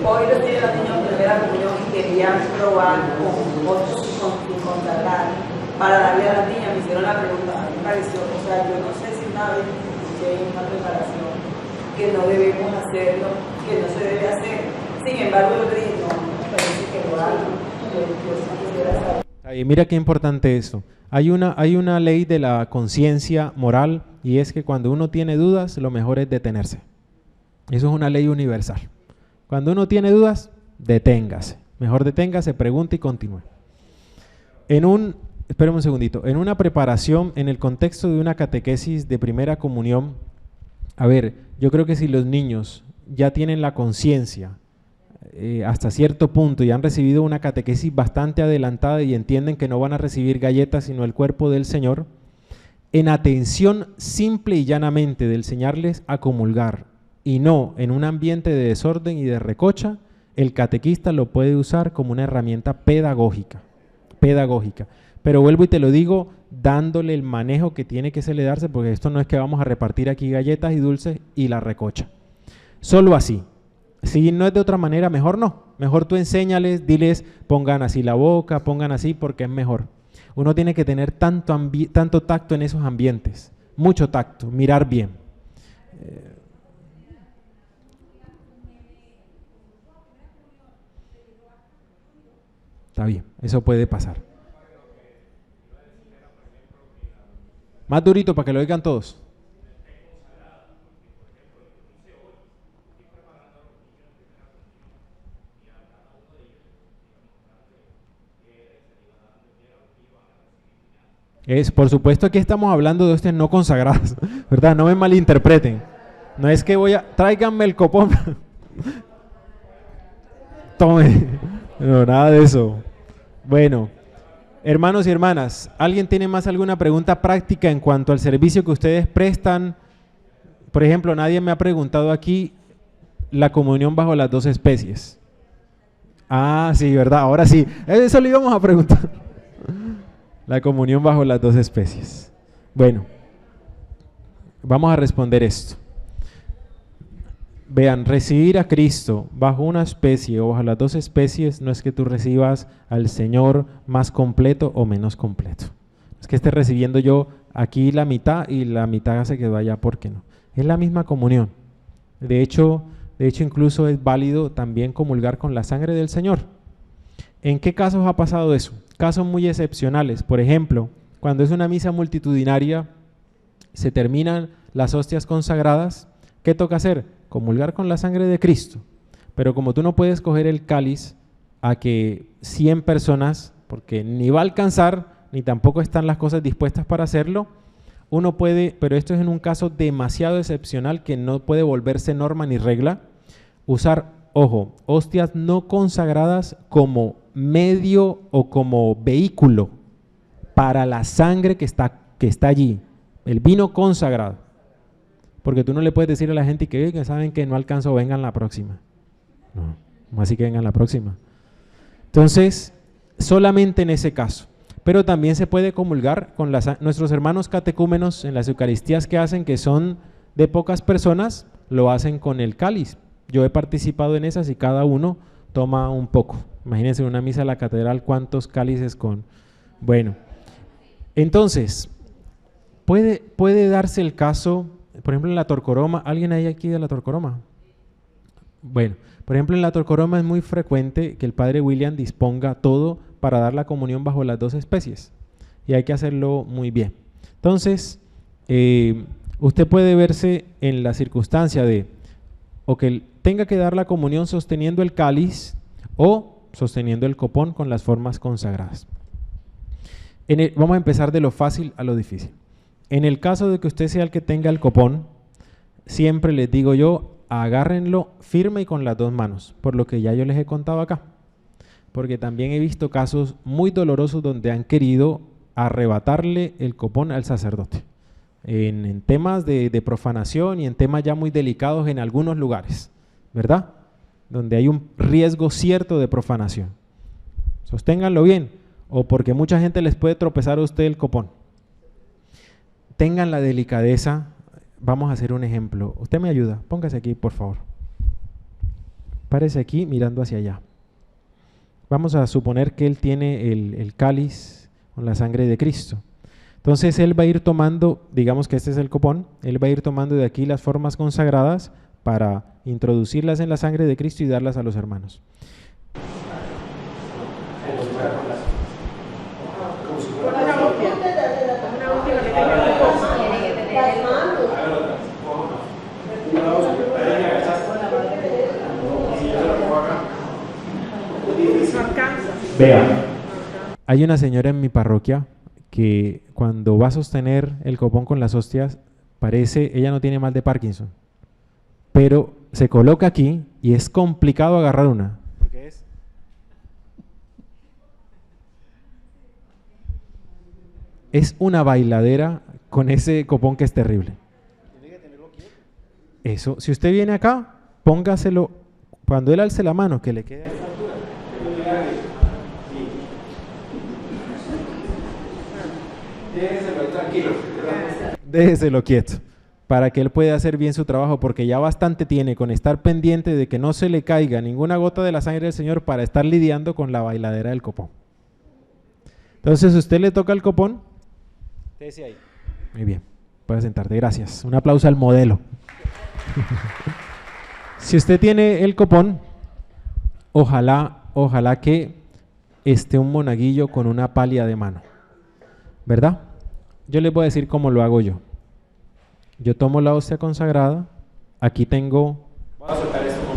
hoy lo tiene la niña en primera comunión y querían probar con otros sin consagrar para darle a la niña, me hicieron la pregunta, a mí me pareció, o sea, yo no sé si una vez escuché una preparación que no debemos hacerlo, que no se debe hacer, sin embargo yo dije, no, me parece que lo hago, yo sí quisiera saber. Mira qué importante eso. Hay una ley de la conciencia moral y es que cuando uno tiene dudas, lo mejor es detenerse. Eso es una ley universal. Cuando uno tiene dudas, deténgase. Mejor deténgase, pregunte y continúe. Espérame un segundito. En una preparación, en el contexto de una catequesis de primera comunión, a ver, yo creo que si los niños ya tienen la conciencia hasta cierto punto y han recibido una catequesis bastante adelantada y entienden que no van a recibir galletas sino el cuerpo del Señor, en atención simple y llanamente de enseñarles a comulgar y no en un ambiente de desorden y de recocha, el catequista lo puede usar como una herramienta pedagógica. Pero vuelvo y te lo digo, dándole el manejo que tiene que se le darse, porque esto no es que vamos a repartir aquí galletas y dulces y la recocha. Solo así. Si no es de otra manera, mejor no. Mejor tú enséñales, diles, pongan así la boca, pongan así, porque es mejor. Uno tiene que tener tanto tacto en esos ambientes, mucho tacto, mirar bien. Está bien, eso puede pasar. Más durito para que lo oigan todos. Por supuesto que estamos hablando de hostias no consagradas, ¿verdad? No me malinterpreten. No es que tráiganme el copón. Tome. No, nada de eso. Bueno, hermanos y hermanas, ¿alguien tiene más alguna pregunta práctica en cuanto al servicio que ustedes prestan? Por ejemplo, nadie me ha preguntado aquí la comunión bajo las 2 especies. Ah, sí, ¿verdad? Ahora sí. Eso le íbamos a preguntar. La comunión bajo las 2 especies. Bueno, vamos a responder esto. Vean, recibir a Cristo bajo una especie o bajo las 2 especies no es que tú recibas al Señor más completo o menos completo. Es que esté recibiendo yo aquí la mitad y la mitad se quedó allá, ¿por qué no? Es la misma comunión. De hecho, incluso es válido también comulgar con la sangre del Señor. ¿En qué casos ha pasado eso? Casos muy excepcionales. Por ejemplo, cuando es una misa multitudinaria, se terminan las hostias consagradas. ¿Qué toca hacer? Comulgar con la sangre de Cristo. Pero como tú no puedes coger el cáliz a que 100 personas, porque ni va a alcanzar, ni tampoco están las cosas dispuestas para hacerlo, uno puede, pero esto es en un caso demasiado excepcional que no puede volverse norma ni regla, usar, ojo, hostias no consagradas como medio o como vehículo para la sangre que está allí, el vino consagrado. Porque tú no le puedes decir a la gente que saben que no alcanzó, vengan la próxima. No, así que vengan la próxima. Entonces, solamente en ese caso. Pero también se puede comulgar con nuestros hermanos catecúmenos en las Eucaristías que hacen, que son de pocas personas, lo hacen con el cáliz. Yo he participado en esas y cada uno toma un poco. Imagínense en una misa de la catedral cuántos cálices con... Bueno, entonces, puede darse el caso, por ejemplo en la Torcoroma, ¿alguien hay aquí de la Torcoroma? Bueno, por ejemplo en la Torcoroma es muy frecuente que el padre William disponga todo para dar la comunión bajo las 2 especies y hay que hacerlo muy bien. Entonces, usted puede verse en la circunstancia de o que tenga que dar la comunión sosteniendo el cáliz o sosteniendo el copón con las formas consagradas. Vamos a empezar de lo fácil a lo difícil. En el caso de que usted sea el que tenga el copón, siempre les digo yo, agárrenlo firme y con las 2 manos, por lo que ya yo les he contado acá. Porque también he visto casos muy dolorosos donde han querido arrebatarle el copón al sacerdote. En temas de profanación y en temas ya muy delicados en algunos lugares, ¿verdad? Donde hay un riesgo cierto de profanación. Sosténganlo bien, o porque mucha gente les puede tropezar a usted el copón. Tengan la delicadeza. Vamos a hacer un ejemplo. Usted me ayuda, póngase aquí por favor. Párese aquí mirando hacia allá. Vamos a suponer que él tiene el cáliz con la sangre de Cristo. Entonces él va a ir tomando, digamos que este es el copón, él va a ir tomando de aquí las formas consagradas para introducirlas en la sangre de Cristo y darlas a los hermanos. vea. Hay una señora en mi parroquia que cuando va a sostener el copón con las hostias, parece, ella no tiene mal de Parkinson, pero se coloca aquí y es complicado agarrar una. Porque es una bailadera con ese copón que es terrible. Eso, si usted viene acá, póngaselo, cuando él alce la mano, que le quede a esa altura, déjeselo tranquilo, déjeselo quieto, para que él pueda hacer bien su trabajo, porque ya bastante tiene con estar pendiente de que no se le caiga ninguna gota de la sangre del Señor para estar lidiando con la bailadera del copón. Entonces, usted le toca el copón, déjese ahí. Muy bien, puede sentarte, gracias. Un aplauso al modelo. Si usted tiene el copón, ojalá que esté un monaguillo con una palia de mano, ¿verdad? Yo les voy a decir cómo lo hago yo. Yo tomo la hostia consagrada, aquí tengo... Voy a soltar esto con...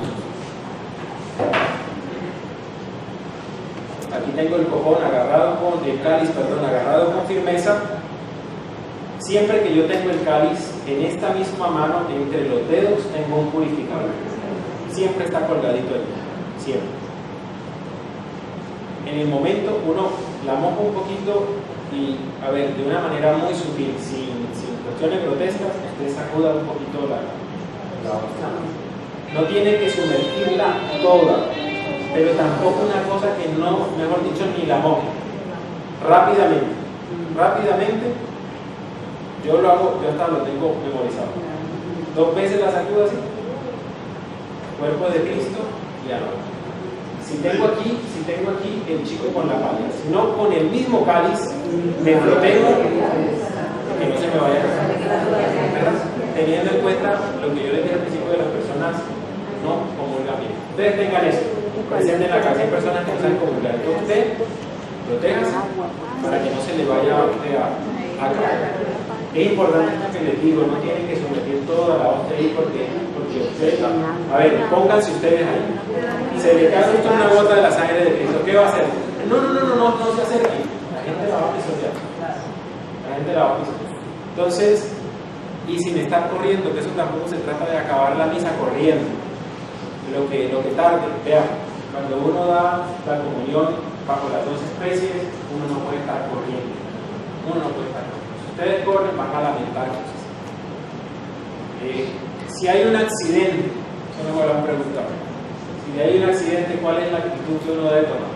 Aquí tengo el copón agarrado agarrado con firmeza. Siempre que yo tengo el cáliz, en esta misma mano, entre los dedos, tengo un purificador. Siempre está colgadito ahí, siempre. En el momento uno la moja un poquito y, a ver, de una manera muy sutil, sin cuestiones grotescas, usted sacuda un poquito la hostia. No tiene que sumergirla toda, pero tampoco una cosa que no, mejor dicho, ni la moje. Rápidamente, yo lo hago, yo hasta lo tengo memorizado. 2 veces la sacudo así, cuerpo de Cristo, y ya no. Si tengo aquí el chico con la palia, si no con el mismo cáliz, me protejo que no se me vaya a caer. Teniendo en cuenta lo que yo les dije al principio de las personas, no comulgan bien. Ustedes tengan eso, presenten en la casa, hay personas que no saben comulgar. Entonces usted, protéjase para que no se le vaya a caer. Es importante que les digo, no tienen que someter toda la hostia ahí porque ustedes, a ver, pónganse ustedes ahí. Se le cae justo una gota de la sangre de Cristo, ¿qué va a hacer? No se acerque. La gente la va a pisotear. Entonces, y sin estar corriendo, que eso tampoco se trata de acabar la misa corriendo. Lo que tarde, vean, cuando uno da la comunión bajo las 2 especies, uno no puede estar corriendo. Si ustedes corren, van a lamentar cosas. Si hay un accidente, eso no me lo han preguntado. Si hay un accidente, ¿cuál es la actitud que uno debe tomar?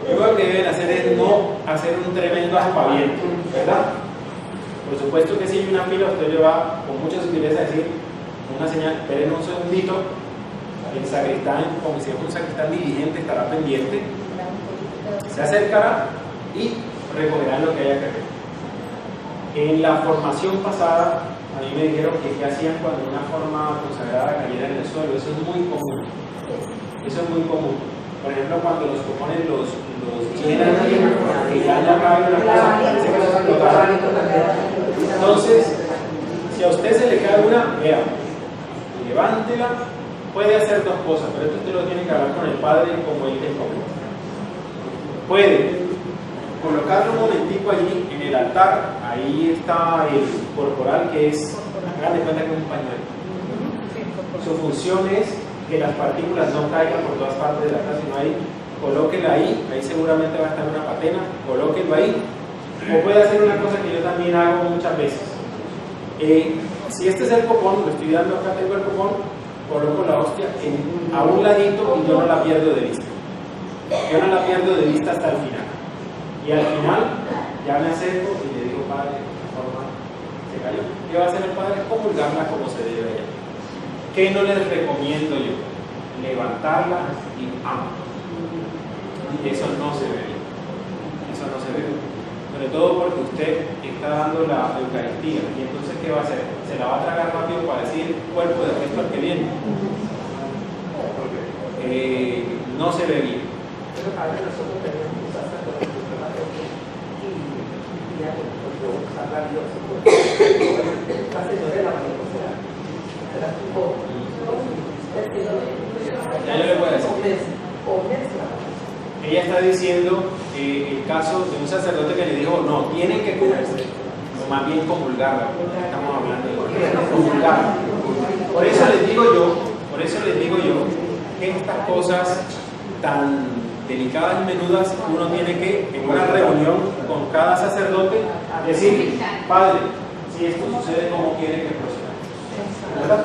Lo que deben hacer es no hacer un tremendo aspaviento, ¿verdad? Por supuesto que si hay una fila, usted le va con mucha sutileza a decir una señal, esperen un segundito, el sacristán, como si es un sacristán diligente, estará pendiente, se acercará y recogerá lo que haya que recoger. En la formación pasada, a mí me dijeron que qué hacían cuando una forma consagrada cayera en el suelo. Eso es muy común. Por ejemplo, cuando los copones los llenan, que ya no cabe una cosa, parece que no explotaron. Entonces, si a usted se le cae una, vea, levántela. Puede hacer 2 cosas, pero esto usted lo tiene que hablar con el padre como él le conviene. Puede colocarlo un momentico allí en el altar, ahí está el corporal que es, hagan de cuenta que es un pañuelo. Su función es que las partículas no caigan por todas partes de la casa, sino ahí, colóquenla ahí seguramente va a estar una patena, colóquenlo ahí. O puede hacer una cosa que yo también hago muchas veces. Si este es el copón, lo estoy dando acá, tengo el copón, coloco la hostia a un ladito y yo no la pierdo de vista. Hasta el final. Y al final ya me acerco y le digo, padre, de esta forma se cayó. ¿Qué va a hacer el padre? Comulgarla como se debe ella. ¿Qué no les recomiendo yo? Levantarla y eso no se ve bien. Sobre todo porque usted está dando la Eucaristía y entonces ¿qué va a hacer? Se la va a tragar rápido para decir cuerpo de Cristo al que viene. No se ve bien. Ya yo le voy a decir. Ella está diciendo el caso de un sacerdote que le dijo, no, tienen que comerse, o más bien comulgar, estamos hablando de comulgar. Por eso les digo yo, que estas cosas tan delicadas y menudas, uno tiene que, en una reunión con cada sacerdote, decir, padre, si esto sucede, ¿cómo quiere que proceda? ¿Verdad?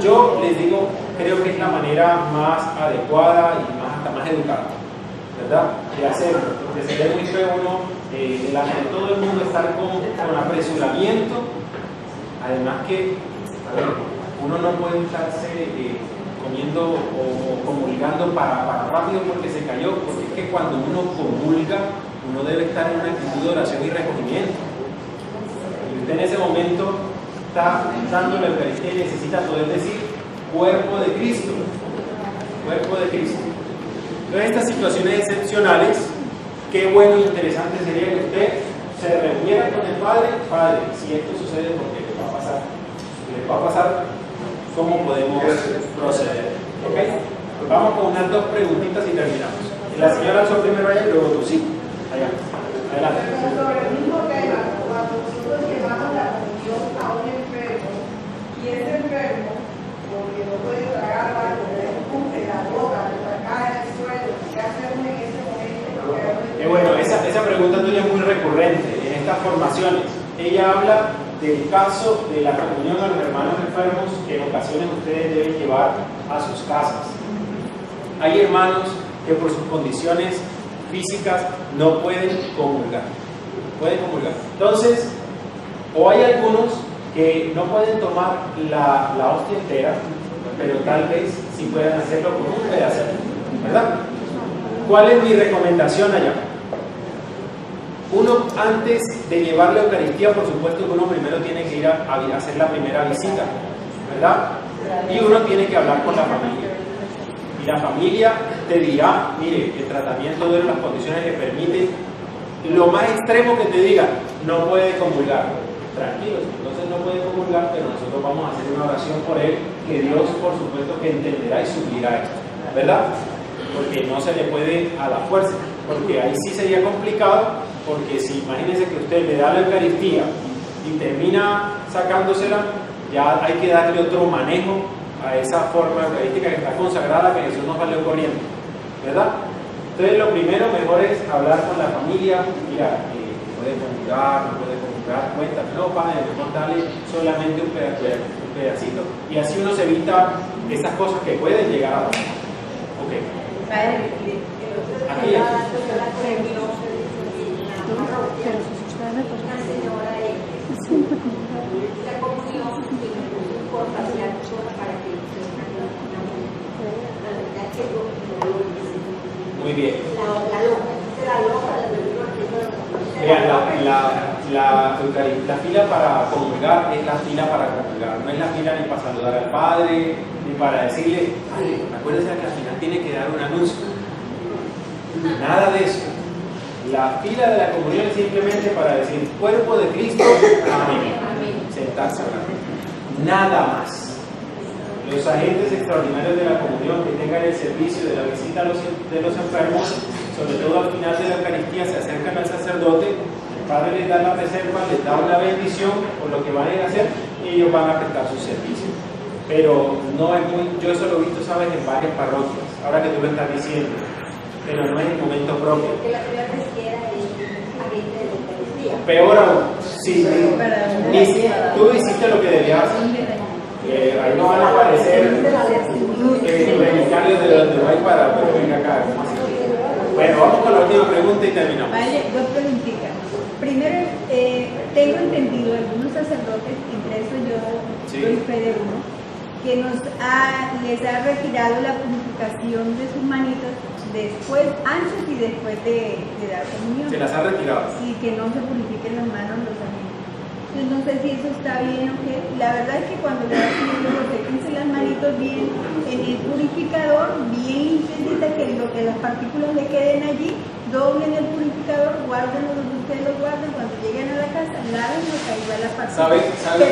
Yo les digo, creo que es la manera más adecuada y hasta más educada, ¿verdad? De hacerlo, porque sería muy feo uno, delante de todo el mundo, estar con apresuramiento. Además que, a ver, uno no puede estarse comiendo o comulgando para rápido porque se cayó, porque es que cuando uno comulga, uno debe estar en una actitud de oración y recogimiento. Y usted en ese momento está dando la Eucaristía y necesita poder decir cuerpo de Cristo, cuerpo de Cristo. Entonces, estas situaciones excepcionales, qué bueno e interesante sería que usted se reuniera con el Padre. Padre, si esto sucede, ¿por qué le va a pasar? ¿Le va a pasar? ¿Cómo podemos proceder? ¿Ok? Pues vamos con unas dos preguntitas y terminamos. La señora alzó primero allá y luego tú, sí. Allá. Adelante. Sobre el mismo tema, cuando nosotros llevamos la comunión a un enfermo, y ese enfermo, porque no puede tragar algo, le escupe la boca, le cae en el suelo, ¿qué hacemos en ese momento? Bueno, esa pregunta tuya es muy recurrente en estas formaciones. Ella habla del caso de la comunión a los hermanos enfermos que en ocasiones ustedes deben llevar a sus casas. Hay hermanos que por sus condiciones físicas no pueden comulgar. Entonces, o hay algunos que no pueden tomar la hostia entera, pero tal vez sí puedan hacerlo con un pedacito, ¿verdad? ¿Cuál es mi recomendación allá? Uno, antes de llevar la Eucaristía, por supuesto que uno primero tiene que ir a hacer la primera visita, ¿verdad? Y uno tiene que hablar con la familia. Y la familia te dirá, mire, el tratamiento de las condiciones que permiten, lo más extremo que te diga, no puede comulgar. Tranquilos, entonces no puede comulgar, pero nosotros vamos a hacer una oración por él, que Dios, por supuesto, que entenderá y suplirá esto, ¿verdad? Porque no se le puede a la fuerza, porque ahí sí sería complicado. Porque si imagínense que usted le da la Eucaristía y termina sacándosela, ya hay que darle otro manejo a esa forma eucarística que está consagrada, que Jesús nos valió corriendo, ¿verdad? Entonces lo primero mejor es hablar con la familia. Mira, puede comulgar, no puede comulgar, cuéntame, no, padre, mejor dale solamente un pedacito, y así uno se evita esas cosas que pueden llegar a pasar. Ok. Aquí ya. Una señora la comunión es importante para que muy bien. La fila para comulgar es la fila para comulgar, no es la fila ni para saludar al padre, ni para decirle, ay, acuérdense que al final tiene que dar un anuncio. Nada de eso. La fila de la comunión es simplemente para decir, cuerpo de Cristo, amén. Sentarse a hablar. Nada más. Los agentes extraordinarios de la comunión que tengan el servicio de la visita de los enfermos, sobre todo al final de la Eucaristía, se acercan al sacerdote, el Padre les da la reserva, les da una bendición por lo que van a ir a hacer y ellos van a prestar su servicio. Pero no es muy, yo eso lo he visto, sabes, en varias parroquias, ahora que tú lo estás diciendo, pero no es el momento propio. Peor aún, sí, tú hiciste lo que debías hacer. Ahí no van a aparecer predicarios de donde no hay para, pero venga acá. Bueno, vamos con la última pregunta y terminamos. Vale, dos preguntitas. Primero, tengo entendido algunos sacerdotes, entre eso yo doy fe de uno, que les ha retirado la purificación de sus manitos después, antes y después de dar comunión. ¿Se las ha retirado? Sí, que no se purifiquen las manos los amigos. Entonces no sé si eso está bien o qué. La verdad es que cuando le das comunión, séquense las manitos bien en el purificador, bien limpiecitas, que las partículas le queden allí, doblen el purificador, guárdenlo donde ustedes lo guarden, cuando lleguen a la casa, lávenlo, ahí va la partícula. ¿Sabe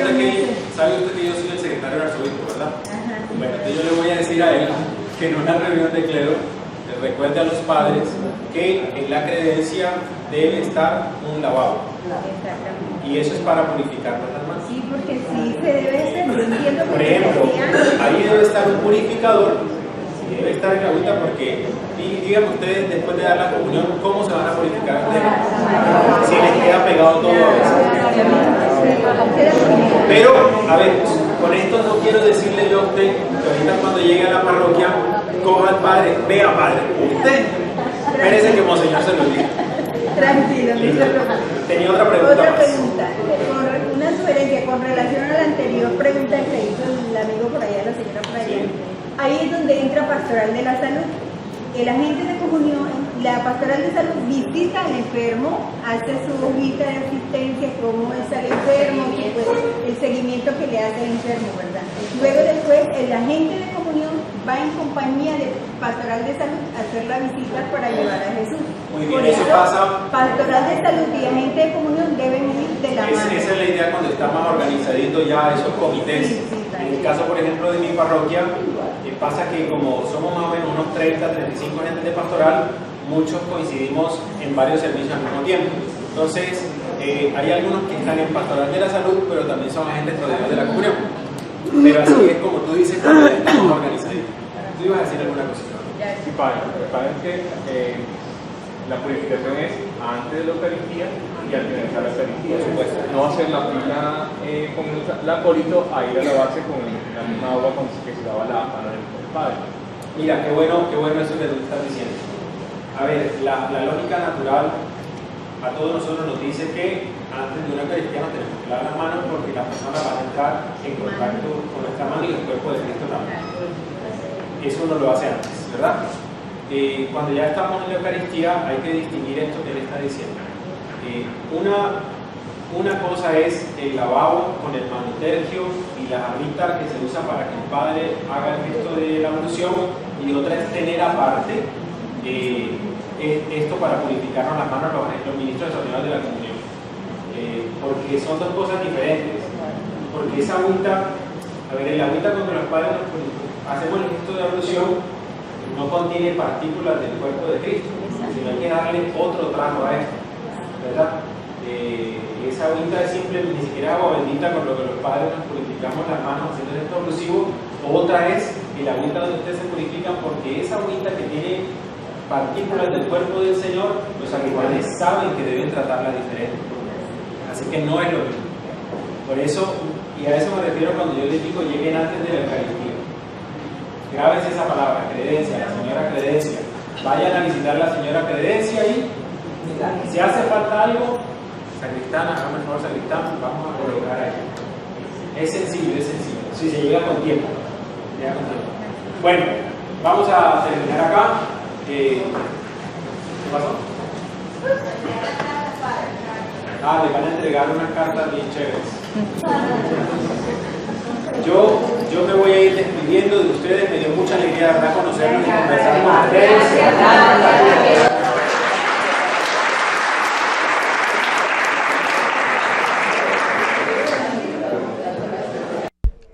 usted que yo soy el secretario del arzobispo, verdad? Ajá. Bueno, entonces yo le voy a decir a él que en una reunión de clero les recuerde a los padres que en la credencia debe estar un lavabo. Exactamente. Y eso es para purificar las manos. Sí, porque sí se debe hacer. Yo entiendo que Por ejemplo, decían- ahí debe estar un purificador, y debe estar en la agüita porque, y díganme ustedes después de dar la comunión, ¿cómo se van a purificar ustedes? Si les queda pegado todo a veces. Pero, a ver, con esto no quiero decirle yo a usted que ahorita cuando llegue a la parroquia, coja al padre, vea padre, usted, espérese que Monseñor se lo diga. Tranquilo, no se Listo. preocupe. Tenía otra pregunta Otra más. pregunta, una sugerencia con relación a la anterior pregunta que hizo el amigo por allá, la señora por allá. Sí. Ahí es donde entra Pastoral de la Salud. El agente de comunión, la Pastoral de Salud visita al enfermo, hace su hojita de asistencia, cómo está el enfermo, y pues el seguimiento que le hace el enfermo, ¿verdad? Luego después el agente de comunión va en compañía de Pastoral de Salud a hacer la visita para llevar a Jesús. Muy bien, Por eso pasa. Pastoral de Salud y agente de comunión deben ir de la mano. Esa es la idea cuando está más organizadito ya esos comités. Sí, sí, En el caso, por ejemplo, de mi parroquia, pasa que como somos más o menos unos 30, 35 agentes de pastoral, muchos coincidimos en varios servicios al mismo tiempo. Entonces, hay algunos que están en pastoral de la salud, pero también son agentes extraordinarios de la comunión. Pero así es como tú dices, cuando ya estamos organizaditos. ¿Tú ibas a decir alguna cosita? Sí, padre. Lo que pasa es que la purificación es antes de la Eucaristía y al finalizar la Eucaristía. Por supuesto. No hacer la fila con el acólito a ir a lavarse con la misma agua con que se lava la mano del padre. Mira, qué bueno eso que tú estás diciendo. A ver, la lógica natural a todos nosotros nos dice que antes de una Eucaristía nos tenemos que lavar las manos porque la persona va a entrar en contacto con nuestra mano y el cuerpo de Cristo también. Eso uno lo hace antes, ¿verdad? Cuando ya estamos en la Eucaristía hay que distinguir esto que él está diciendo. Una cosa es el lavabo con el manutergio y la jarrita que se usa para que el Padre haga el gesto de la unción, y otra es tener aparte esto para purificarnos las manos los ministros extraordinarios de la comunión, porque son dos cosas diferentes. Porque esa agüita, a ver, el agüita cuando los padres hacemos el gesto de la unción no contiene partículas del cuerpo de Cristo, sino hay que darle otro trago a esto, ¿verdad? Esa agüita es simple, ni siquiera agua bendita con lo que los padres nos purificamos las manos haciendo esto exclusivo. Otra es el agüita donde ustedes se purifican, porque esa agüita que tiene partículas del cuerpo del Señor, los sacerdotes saben que deben tratarla diferente, así que no es lo mismo. Por eso, y a eso me refiero cuando yo les digo lleguen antes de la Eucaristía. Grábense esa palabra, credencia, la señora credencia. Vayan a visitar a la señora credencia y si hace falta algo, sacristán, hagamos el favor, sacristán, vamos a colocar ahí. Es sencillo, si se llega con tiempo. Bueno, vamos a terminar acá. ¿Qué pasó? Le van a entregar unas cartas bien chéveres. Yo me voy a ir despidiendo de ustedes. Me dio mucha alegría, ¿verdad?, conocerlos y conversar con ustedes.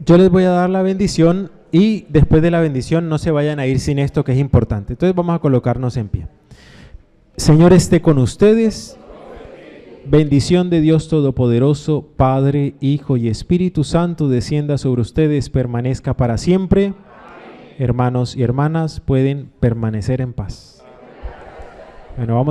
Yo les voy a dar la bendición y después de la bendición no se vayan a ir sin esto que es importante. Entonces vamos a colocarnos en pie. Señor esté con ustedes. Bendición de Dios Todopoderoso, Padre, Hijo y Espíritu Santo, descienda sobre ustedes, permanezca para siempre. Hermanos y hermanas, pueden permanecer en paz. Bueno, vamos a